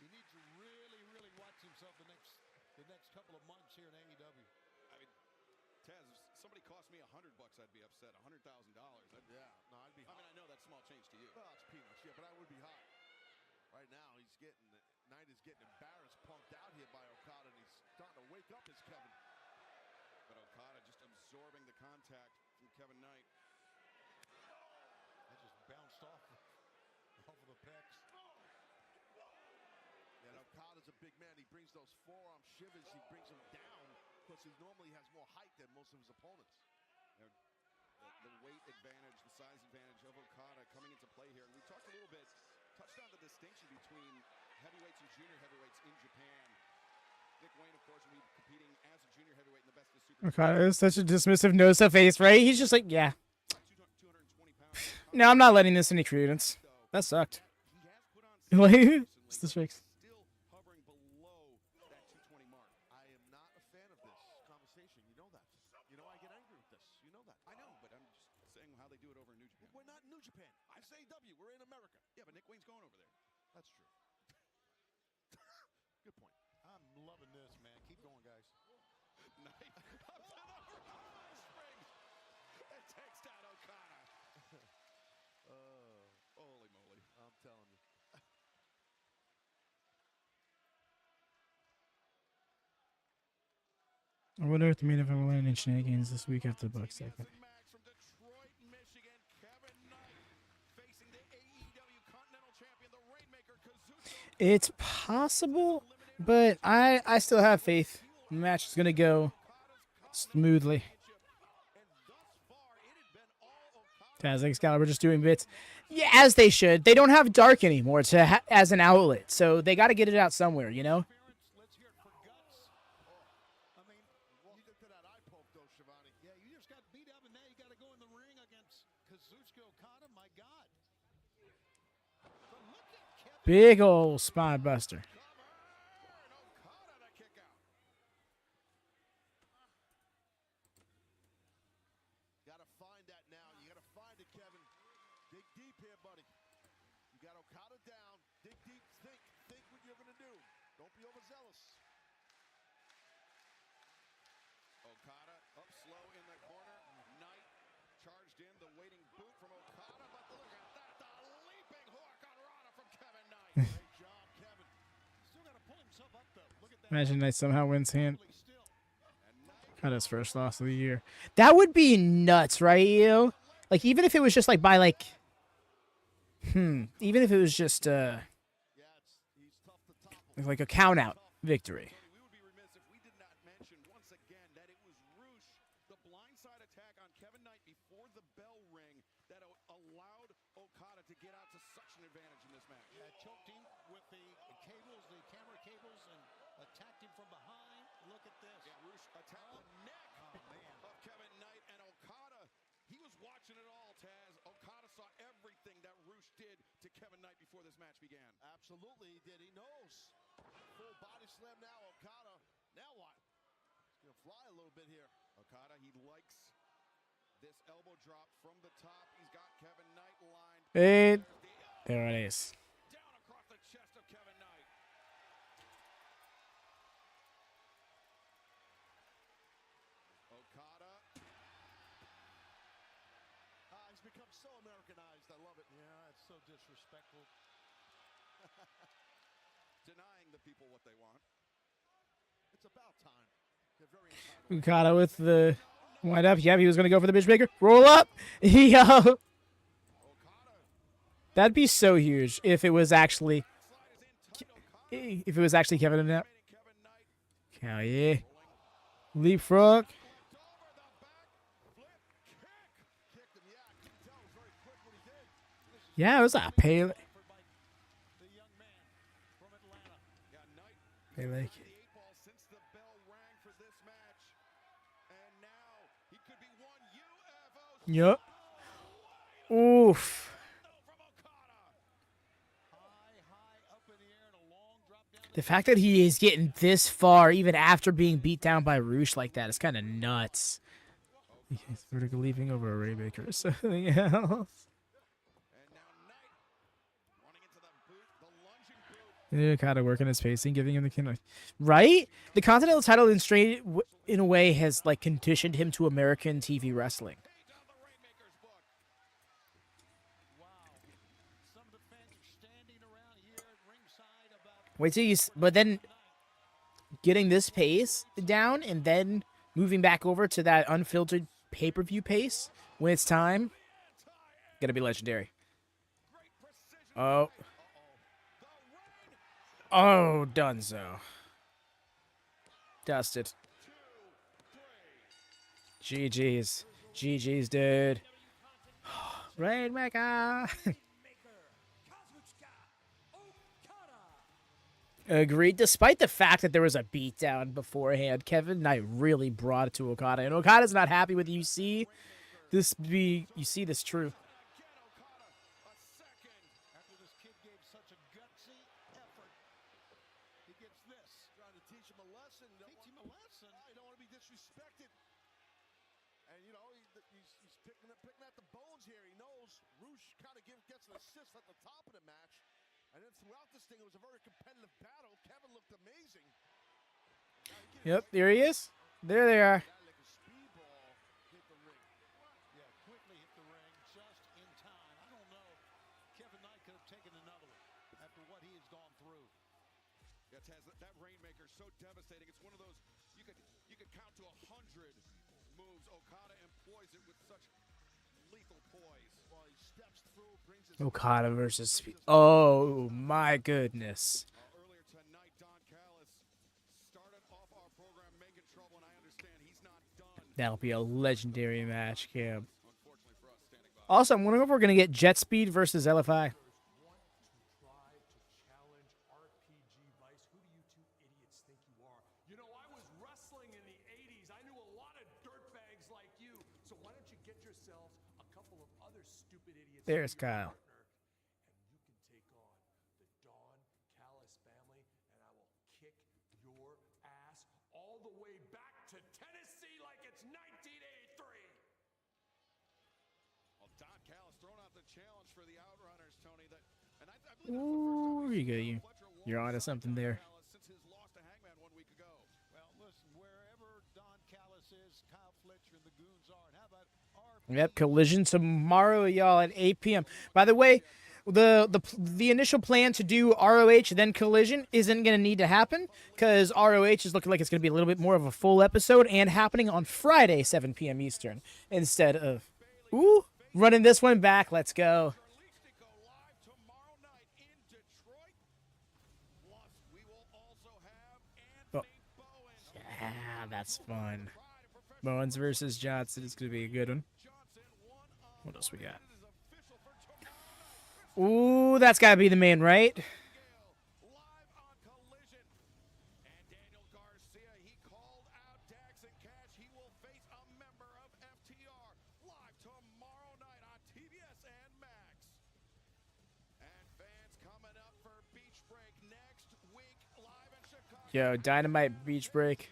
He needs to really, really watch himself the next couple of months here in AEW. I mean, Taz, if somebody cost me $100, I'd be upset. $100,000. Yeah, no, I'd be hot. I mean, I know that's small change to you. Well, it's peanuts, yeah, but I would be hot. Right now, Knight is getting embarrassed, punked out here by Okada, and he's starting to wake up his Kevin. But Okada just absorbing the contact from Kevin Knight. That just bounced off of the pecs. Yeah, and Okada's a big man. He brings those forearm shivers. He brings them down because he normally has more height than most of his opponents. The weight advantage, the size advantage of Okada coming into play here. And we talked a little bit, touched on the distinction between heavyweights and junior heavyweights in Japan. Nick Wayne, of course, will be competing as a junior heavyweight in the best of super. Okada is such a dismissive nose of face, right? He's just like, yeah. No, I'm not letting this any credence. That sucked. It's the tricks. Still hovering below that 220 mark. I am not a fan of this conversation. You know that. You know I get angry with this. You know that. I know, but I'm just saying how they do it over in New Japan. We're not in New Japan. I say AEW. We're in America. Yeah, but Nick Wayne's going over there. That's true. Good point. I'm loving this, man. Keep going, guys. Knight up to the Ospreay. It takes down Okada. Holy moly. I'm telling you. I wonder if the main event will land in shenanigans this week after the Bucks segment. From Detroit, Michigan, Kevin Knight facing the AEW Continental Champion, the Rainmaker, Kazuchika. It's possible, but I still have faith. The match is gonna go smoothly. Taz Excalibur just doing bits, yeah, as they should. They don't have Dark anymore as an outlet, so they got to get it out somewhere, you know. Let's hear it for Guts. I mean, you looked at that eye poke, though, Shivani. Yeah, you just got beat up, and now you got to go in the ring against Kazuchika Okada. My God. But look at Kevin. Big ol' spine buster. Got to find that now. You got to find it, Kevin. Dig deep here, buddy. You got Okada down. Dig deep. Think what you're going to do. Don't be overzealous. Okada up slow in the corner. Knight charged in, the waiting boot from Okada, but look at that, the leaping Hurricanrana from Kevin Knight. Great job, Kevin. Still got to pull himself up, though. Look at that. Imagine Knight somehow wins hand. Got his first loss of the year. That would be nuts, right, you? Like, even if it was just like by like, even if it was just like a count out victory. We would be remiss if we did not mention once again that it was Roosh, the blindside attack on Kevin Knight before the bell ring, that allowed Okada to get out to such an advantage in this match. Yeah, choked him with the cables, the camera cables, and attacked him from behind. Look at this. Yeah, Roosh attacked the neck of Kevin Knight, and Okada, he was watching it all, Taz. Okada saw everything that Roosh did to Kevin Knight before this match began. Absolutely, he did. He knows. Full body slam now, Okada. Now what? He's going to fly a little bit here. Okada, he likes this elbow drop from the top. He's got Kevin Knight lined. There it is. Down across the chest of Kevin Knight. Okada. He's become so Americanized. I love it. Yeah, it's so disrespectful. Denying the people what they want. It's about time. They're very entitled. Okada with the wind up. Yep, he was going to go for the bitch maker. Roll up. Yo. That'd be so huge if it was actually Kevin Knight. Hell yeah. Leapfrog. Yeah, it was a Pele. Pele. Since the bell rang for this match, and now he could be one UFO. Yup. Oof. High up in the The fact that he is getting this far, even after being beat down by Roosh like that, is kind of nuts. He's vertical leaping over a Raymaker or something else. Okada working his pacing, giving him the right. The Continental title in a way has like conditioned him to American TV wrestling. Wait till but then getting this pace down and then moving back over to that unfiltered pay-per-view pace when it's time, gonna be legendary. Oh, Dunzo. Dusted. GG's. GG's, dude. Rainmaker. Agreed. Despite the fact that there was a beatdown beforehand, Kevin Knight really brought it to Okada, and Okada's not happy with it. You see this true. Picking at the bones here. He knows Roosh kind of gets an assist at the top of the match. And then throughout this thing, it was a very competitive battle. Kevin looked amazing. Yep, there he is. There they are. Speedball hit the ring. Yeah, quickly hit the ring just in time. I don't know. Kevin Knight could have taken another one after what he has gone through. Yeah, Taz, that Rainmaker is so devastating. It's one of those you could count to 100 moves. Okada employs it with such lethal poise. While he steps through, brings his Okada versus Oh my goodness. Earlier tonight, Don Callis started off our program making trouble, and I understand he's not done. That'll be a legendary match, Cam. Unfortunately for us, standing by. Also, I'm wondering if we're gonna get Jet Speed versus LFI. There's Kyle. And you can take on the Don Callis family, and I will kick your ass all the way back to Tennessee like it's 1983. Well, Don Callis throwing out the challenge for the Outrunners, Tony. And I believe Ooh, you go. You're onto something there. since his loss to Hangman 1 week ago. Well, listen, wherever Don Callis is, Kyle Fletcher and the Goons are. And how about Yep, Collision tomorrow, y'all, at 8 p.m. By the way, the initial plan to do ROH then Collision isn't going to need to happen because ROH is looking like it's going to be a little bit more of a full episode and happening on Friday, 7 p.m. Eastern, instead of, running this one back. Let's go. Oh. Yeah, that's fun. Bowens versus Johnson is going to be a good one. What else we got? Ooh, that's got to be the main, right? Yo, Dynamite Beach Break.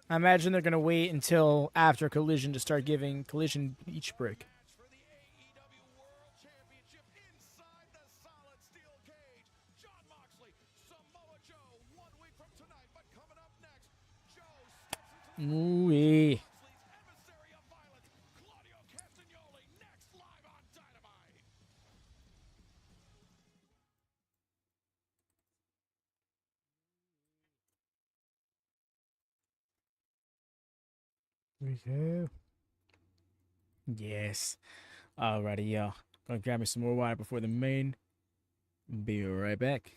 I imagine they're going to wait until after Collision to start giving Collision Beach Break. Ooh-wee. We go. Yes. Alrighty, y'all. Gonna grab me some more water before the main. Be right back.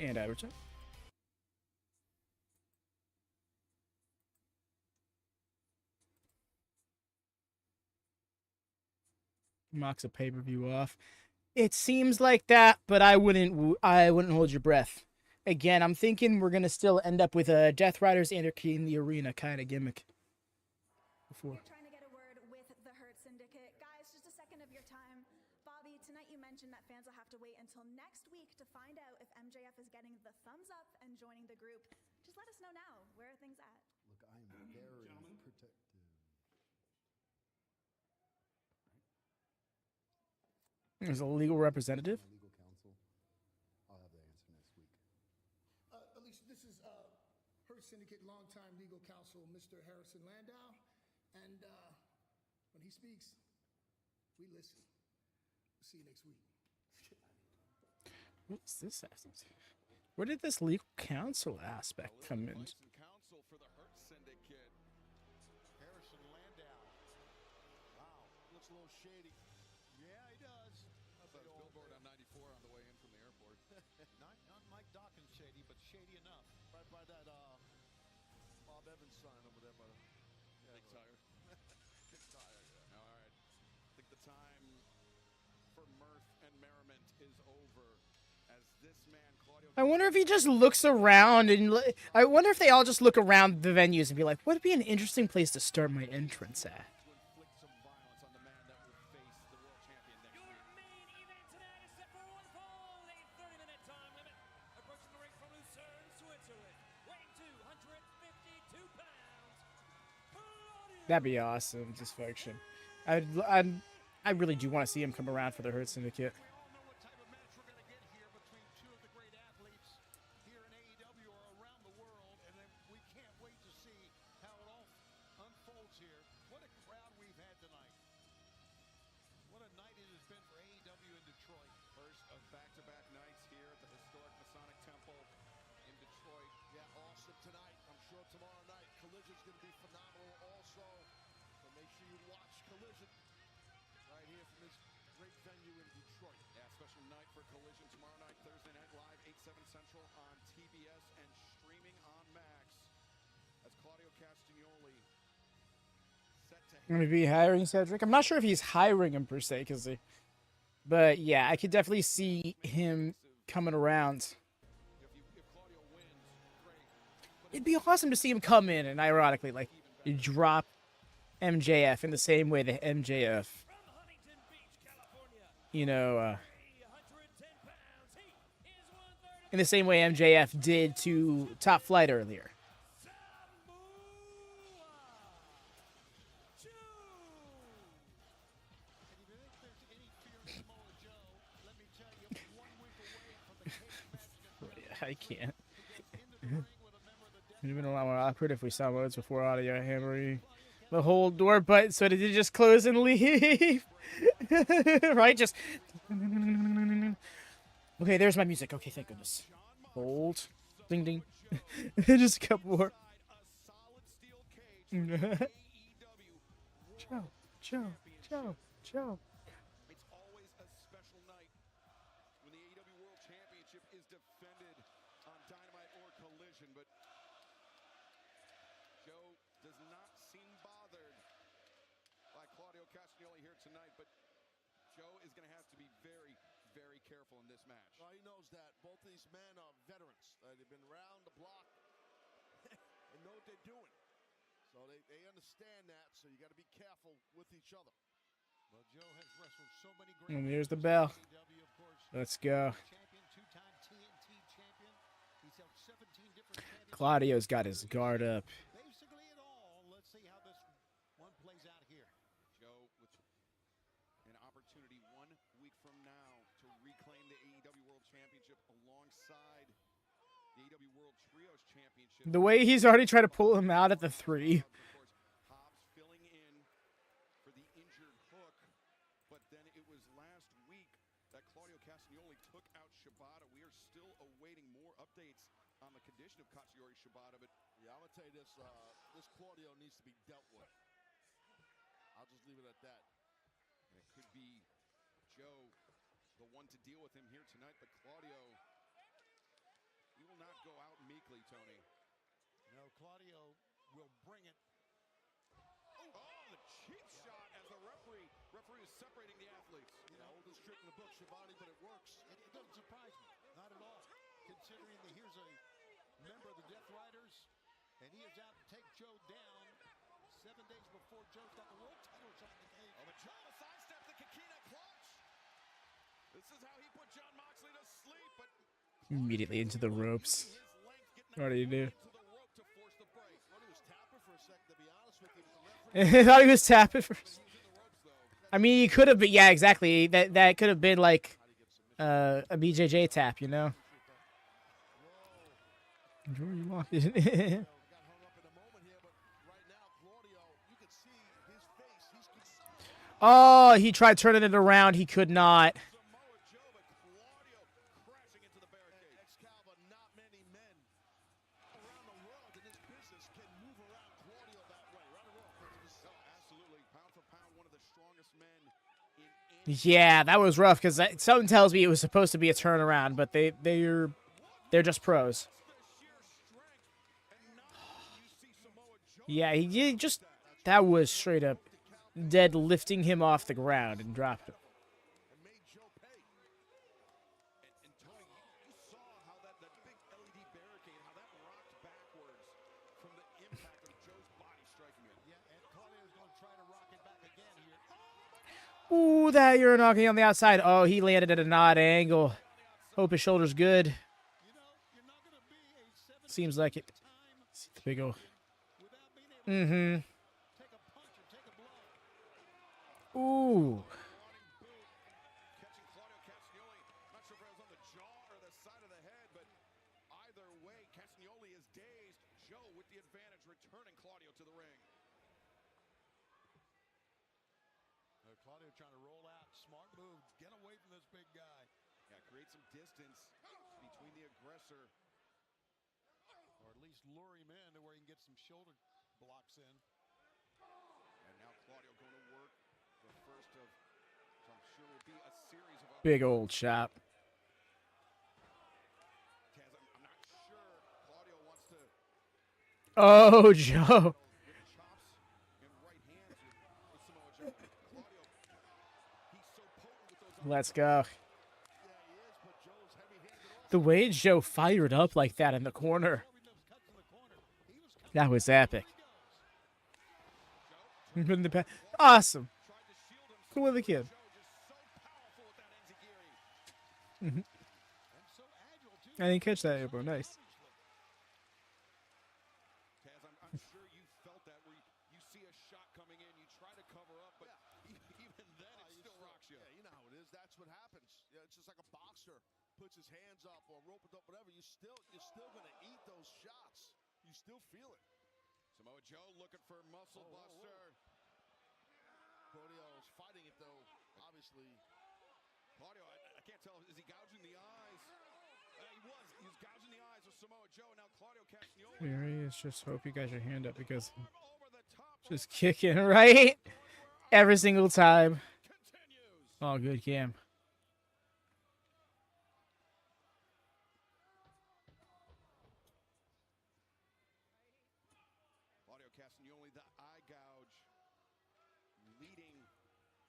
And return. Knocks a pay-per-view off. It seems like that, but I wouldn't hold your breath. Again, I'm thinking we're gonna still end up with a Death Riders Anarchy in the Arena kind of gimmick. Before. You're trying to get a word with the Hurt Syndicate. Guys, just a second of your time. Bobby, tonight you mentioned that fans will have to wait until next week to find out if MJF is getting the thumbs up and joining the group. Just let us know now. Where are things at? Look, I am very protective. There's a legal representative. Legal counsel. I'll have the answer next week. Alicia, this is Hurt Syndicate longtime legal counsel, Mr. Harrison Landau. And when he speaks, we listen. See you next week. What's this aspect? Where did this legal counsel aspect come in? Counsel for the Hurt Syndicate. Harrison Landau. Wow, looks a little shady. Yeah, he does. Says billboard on 94 on the way in from the airport. Not Mike Dawkins shady, but shady enough. Right by that Bob Evans sign over there by the Big tire. big tire. Yeah. All right. I think the time for mirth and merriment is over as this man, Claudio. I wonder if he just looks around and I wonder if they all just look around the venues and be like, "What would be an interesting place to start my entrance at?" To inflict some violence on the man that will face the world champion next Your week. main event tonight is set for one fall, a 30-minute time limit. Approaching the ring from Lucerne, Switzerland, weighing 252 pounds. Claudio. That'd be awesome. Dysfunction. I really do want to see him come around for the Hurt Syndicate. We all know what type of match we're going to get here between two of the great athletes here in AEW or around the world, and then we can't wait to see how it all unfolds here. What a crowd we've had tonight. What a night it has been for AEW in Detroit. First of back-to-back nights here at the historic Masonic Temple in Detroit. Yeah, awesome tonight. I'm sure tomorrow night Collision's going to be phenomenal also. So make sure you watch Collision right here from this great venue in Detroit. Yeah, special night for Collision tomorrow night, Thursday Night Live, 8/7 Central on TBS and streaming on Max. As Claudio Castagnoli set to Gonna be hiring Cedric. I'm not sure if he's hiring him per se, but yeah, I could definitely see him coming around. if Claudio wins, great. It'd be awesome to see him come in and ironically like drop MJF in the same way that MJF, From Huntington Beach, California, 310 pounds. He is 1/3 in the same way MJF did to Top Flight earlier. Samoa Joe. And if you think there's any fear of Samoa Joe, let me tell you, 1 week away from the cage match I can't. in the ring with a member of the Death It'd have been a lot more awkward if we saw modes before audio hammering the whole door button. So did it just close and leave? Right? Just. Okay, there's my music. Okay, thank goodness. Hold. Ding ding. Just a couple more. Joe, Joe, Joe, Joe. It's always a special night when the AEW World Championship is defended on Dynamite or Collision, but Joe does not seem bothered by Claudio Castagnoli here tonight, but Joe is going to have to be very, very careful in this match. Well, he knows that. Both of these men are veterans. They've been around the block and know what they're doing. So they understand that, so you got to be careful with each other. Well, Joe has wrestled so many great And there's the matches bell. in AEW, of course. Let's go. Champion, 2-time TNT champion. He's held 17 different championships. Claudio's got his guard up. Basically it all. Let's see how this one plays out here. Joe with an opportunity 1 week from now to reclaim the AEW World Championship alongside the AEW World Trios Championship. The way he's already tried to pull him out at the 3. Of course, Hobbs filling in for the injured Hook, but then it was last week that Claudio Castagnoli took out Shibata. We are still awaiting more updates on the condition of Katsuyori Shibata, but Yeah, I'm going to tell you this. This Claudio needs to be dealt with. I'll just leave it at that. and it could be Joe the one to deal with him here tonight, but Claudio quickly, Tony. You know, Claudio will bring it. Oh, the cheap shot as the referee is separating the athletes. You know, oldest trick in the book, Shivani, but it works. It doesn't surprise me, not at all. Considering that here's a member of the Death Riders, and he is out to take Joe down 7 days before Joe's got the world title shot in the cage. Oh, but Joe sidestepped the Kikina clutch. This is how he put Jon Moxley to sleep, but Immediately into the ropes. What do you do? I thought he was tapping first. I mean, he could have been. Yeah, exactly. That could have been like a BJJ tap, you know. Jordan walked in. Oh, he tried turning it around. He could not. Yeah, that was rough because something tells me it was supposed to be a turnaround, but they're just pros. Yeah, he just that was straight up dead lifting him off the ground and dropped him. Ooh, that Uranagi on the outside. Oh, he landed at an odd angle. Hope his shoulder's good. Seems like it. See the big old. Mm-hmm. Ooh. Not sure if it was on the jaw or the side of the head, but either way, Castagnoli is dazed. Joe with the advantage, returning Claudio to the ring. Claudio trying to roll out. Smart move. Get away from this big guy. Yeah, create some distance between the aggressor. Or at least lure him in to where he can get some shoulder blocks in. And now Claudio going to work the first of, so I'm sure will be a series of... Big old chop. Taz, I'm not sure Claudio wants to... Oh, Joe. Let's go. The way Joe fired up like that in the corner. That was epic. Awesome. Cool with the kid. I didn't catch that, bro. Nice. I'm sure you felt that where you see a shot coming in, you try to cover up, but even then it still rocks you. Yeah, you know how it is. That's what happens. Yeah, it's just like a boxer puts his hands up or rope it up, whatever. You're still gonna eat those shots. You still feel it. Samoa Joe looking for muscle buster. Claudio is fighting it though. Obviously, Claudio, I can't tell. Is he gouging the eyes? He was gouging the eyes of Samoa Joe. Now Claudio Castagnoli. Here he is. Just hope you got your hand up because just kicking right every single time. Oh, good Cam. Claudio Castagnoli, the eye gouge, leading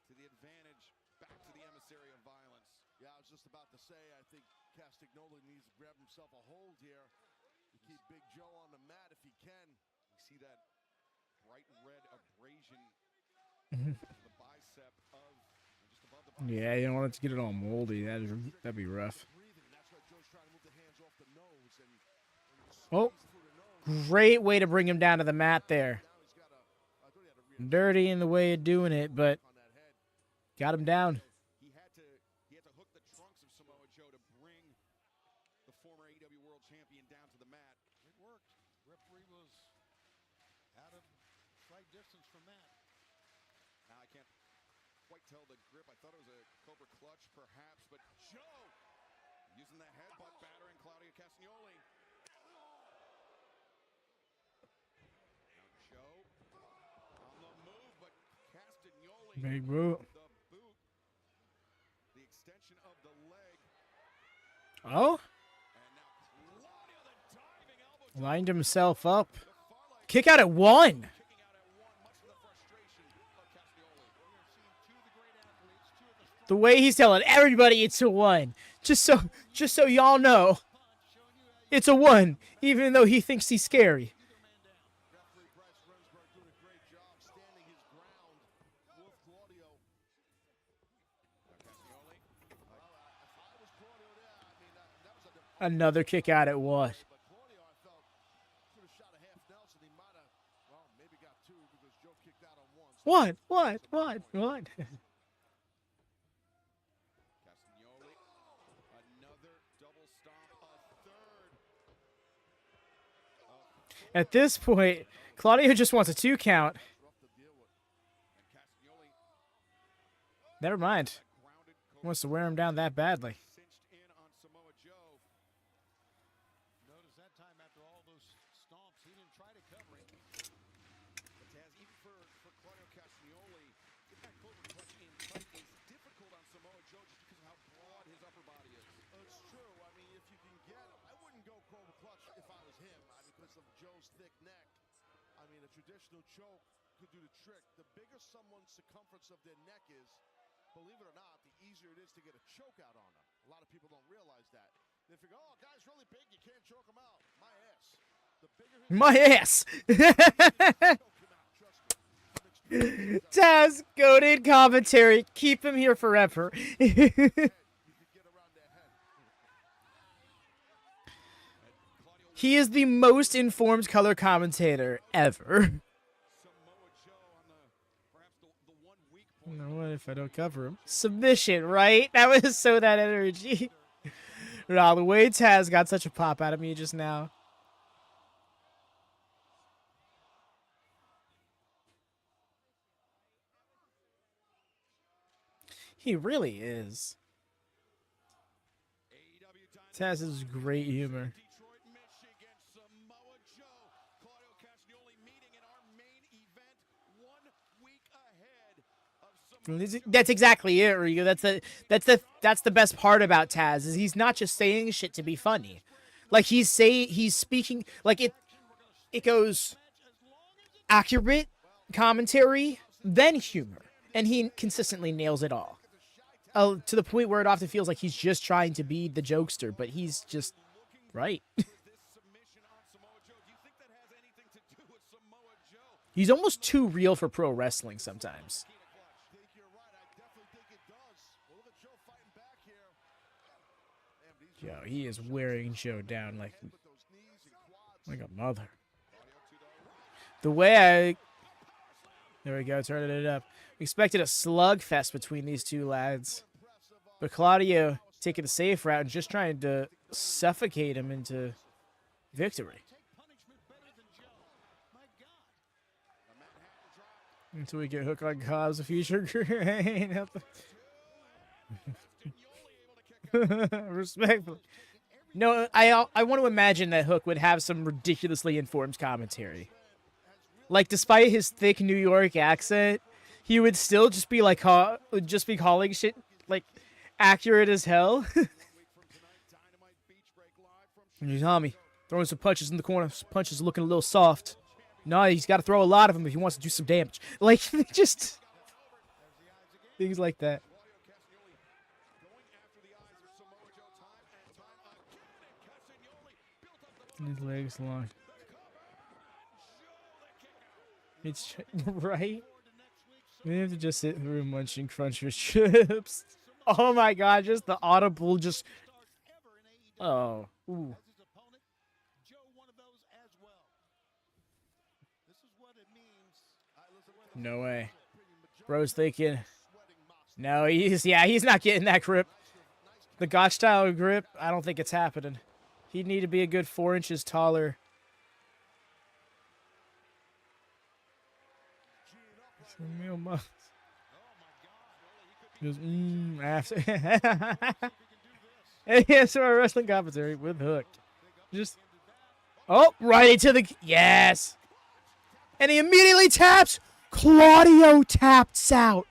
to the advantage, back to the emissary of violence. yeah, I was just about to say, I think Castagnoli needs to grab himself a hold here to keep Big Joe on the mat if he can. You see that bright red abrasion the bicep of just above the bicep. Yeah, you don't want it to get it all moldy. That'd be rough. Oh, great way to bring him down to the mat there. Dirty in the way of doing it, but got him down. He had to hook the trunks of Samoa Joe to bring the former AEW World Champion down to the mat. It worked. Referee was out of sight distance from that. Now I can't quite tell the grip. I thought it was a Cobra clutch perhaps, but Joe using the headbutt battering Claudio Castagnoli. Now Joe on the move, but Castagnoli. Big boot. The boot. The extension of the leg. Oh? And now Claudio, the diving elbow Lined himself up. Kick out at 1. The way he's telling everybody it's a 1. Just so y'all know. It's a 1, even though he thinks he's scary. Another kick out at 1. What? At this point, Claudio just wants a 2 count. Never mind. He wants to wear him down that badly. Notice that time after all those stomps, he didn't try to cover it. But Taz, even for Claudio Castagnoli, get that cobra clutch in tight is difficult on Samoa Joe just because of how broad his upper body is. It's true. I mean, if you can get, I wouldn't go cobra clutch if I was him. I mean, because of Joe's thick neck. I mean, a traditional choke could do the trick. The bigger someone's circumference of their neck is, believe it or not, the easier it is to get a choke out on them. A lot of people don't realize that. They figure, oh, guy's really big, you can't choke him out. My ass. The bigger his My ass! Taz, goated commentary. Keep him here forever. He is the most informed color commentator ever. What if I don't cover him? Submission, right? That was so that energy. Nah, the way Taz got such a pop out of me just now. He really is. Taz is great humor. That's exactly it, Rigo. That's the best part about Taz is he's not just saying shit to be funny. Like he's speaking like it goes accurate commentary, then humor, and he consistently nails it all. To the point where it often feels like he's just trying to be the jokester, but he's just right. He's almost too real for pro wrestling sometimes. Yo, he is wearing Joe down like a mother. The way there we go, turning it up. We expected a slugfest between these two lads. But Claudio taking the safe route and just trying to suffocate him into victory. Until we get Hook on Cobb's a future great. Respectfully. No, I want to imagine that Hook would have some ridiculously informed commentary. Like, despite his thick New York accent, he would still just be like, just be calling shit like accurate as hell. Tommy throwing some punches in the corner. Some punches looking a little soft. No, he's got to throw a lot of them if he wants to do some damage. Like, just things like that. His legs long. It's right. We have to just sit through munching crunch with chips. Oh my god, just the audible just. Oh. Ooh. No way. Bro's thinking. No, he's not getting that grip. The Gotch style grip, I don't think it's happening. He'd need to be a good 4 inches taller. Just, after. And he has our wrestling commentary with Hook. Just, oh, right into the, yes. And he immediately taps. Claudio taps out.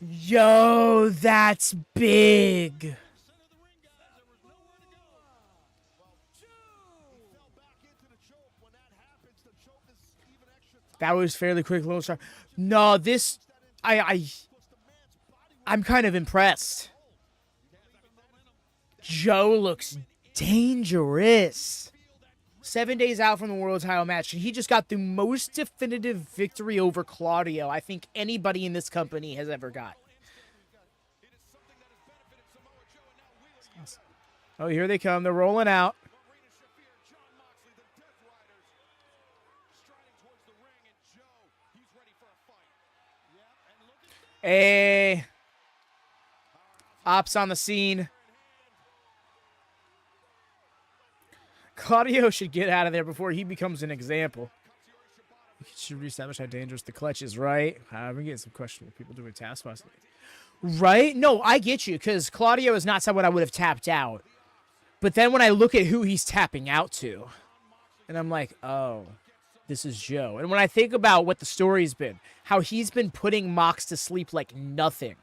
Yo, that's big. That was fairly quick, Lone Star. No, this... I'm kind of impressed. Joe looks dangerous. 7 days out from the world title match, and he just got the most definitive victory over Claudio I think anybody in this company has ever got. Oh, here they come. They're rolling out. Hey. Ops on the scene. Claudio should get out of there before he becomes an example. We should reestablish how dangerous the clutch is, right? I'm getting some questionable people doing Taskmaster. Right? No, I get you, because Claudio is not someone I would have tapped out. But then when I look at who he's tapping out to, and I'm like, oh, this is Joe. And when I think about what the story's been, how he's been putting Mox to sleep like nothing.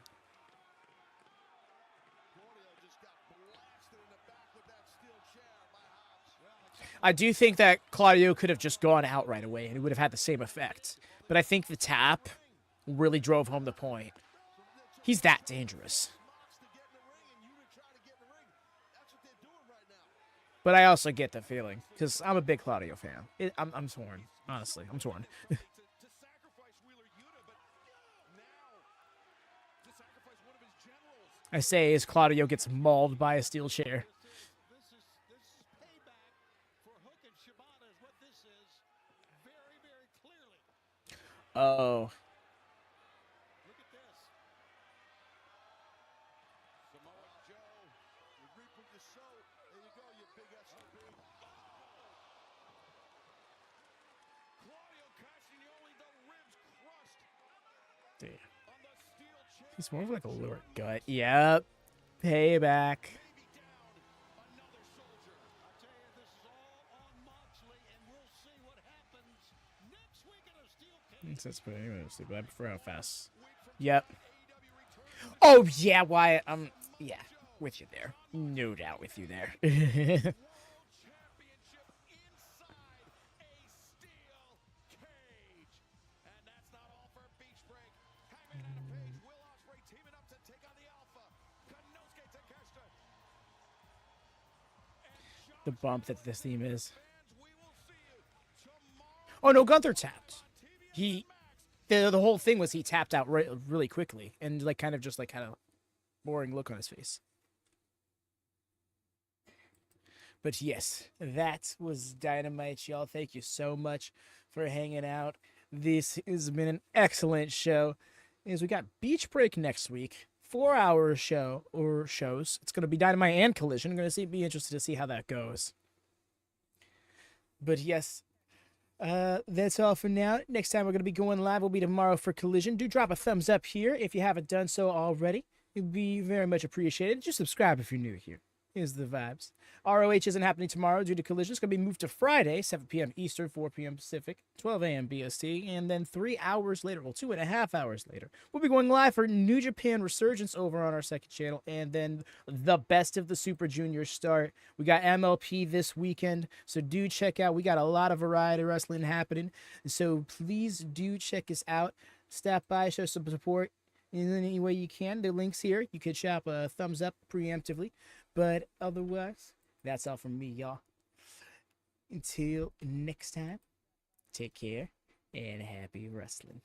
I do think that Claudio could have just gone out right away and it would have had the same effect. But I think the tap really drove home the point. He's that dangerous. But I also get the feeling, because I'm a big Claudio fan. I'm torn. Honestly, I'm torn. I say as Claudio gets mauled by a steel chair. Oh. Damn. He's more of like a lower gut. Yep. Payback. That's pretty interesting, but I prefer how fast. Yep. Oh yeah, Wyatt. Yeah, with you there. No doubt with you there. The bump that this theme is. Oh no, Gunther tapped. The whole thing was he tapped out really quickly and like kind of boring look on his face. But yes, that was Dynamite, y'all. Thank you so much for hanging out. This has been an excellent show. As we got Beach Break next week, 4-hour show or shows. It's going to be Dynamite and Collision. I'm going to be interested to see how that goes. But yes. That's all for now. Next time we're going to be going live will be tomorrow for Collision. Do drop a thumbs up here if you haven't done so already. It'd be very much appreciated. Just subscribe if you're new here. Here's the vibes. ROH isn't happening tomorrow due to Collision. It's going to be moved to Friday, 7 p.m. Eastern, 4 p.m. Pacific, 12 a.m. BST, and then 3 hours later, well, 2.5 hours later, we'll be going live for New Japan Resurgence over on our second channel, and then the Best of the Super Juniors start. We got MLP this weekend, so do check out. We got a lot of variety wrestling happening, so please do check us out. Stop by, show some support in any way you can. The link's here. You could shop a thumbs up preemptively. But otherwise, that's all from me, y'all. Until next time, take care and happy wrestling.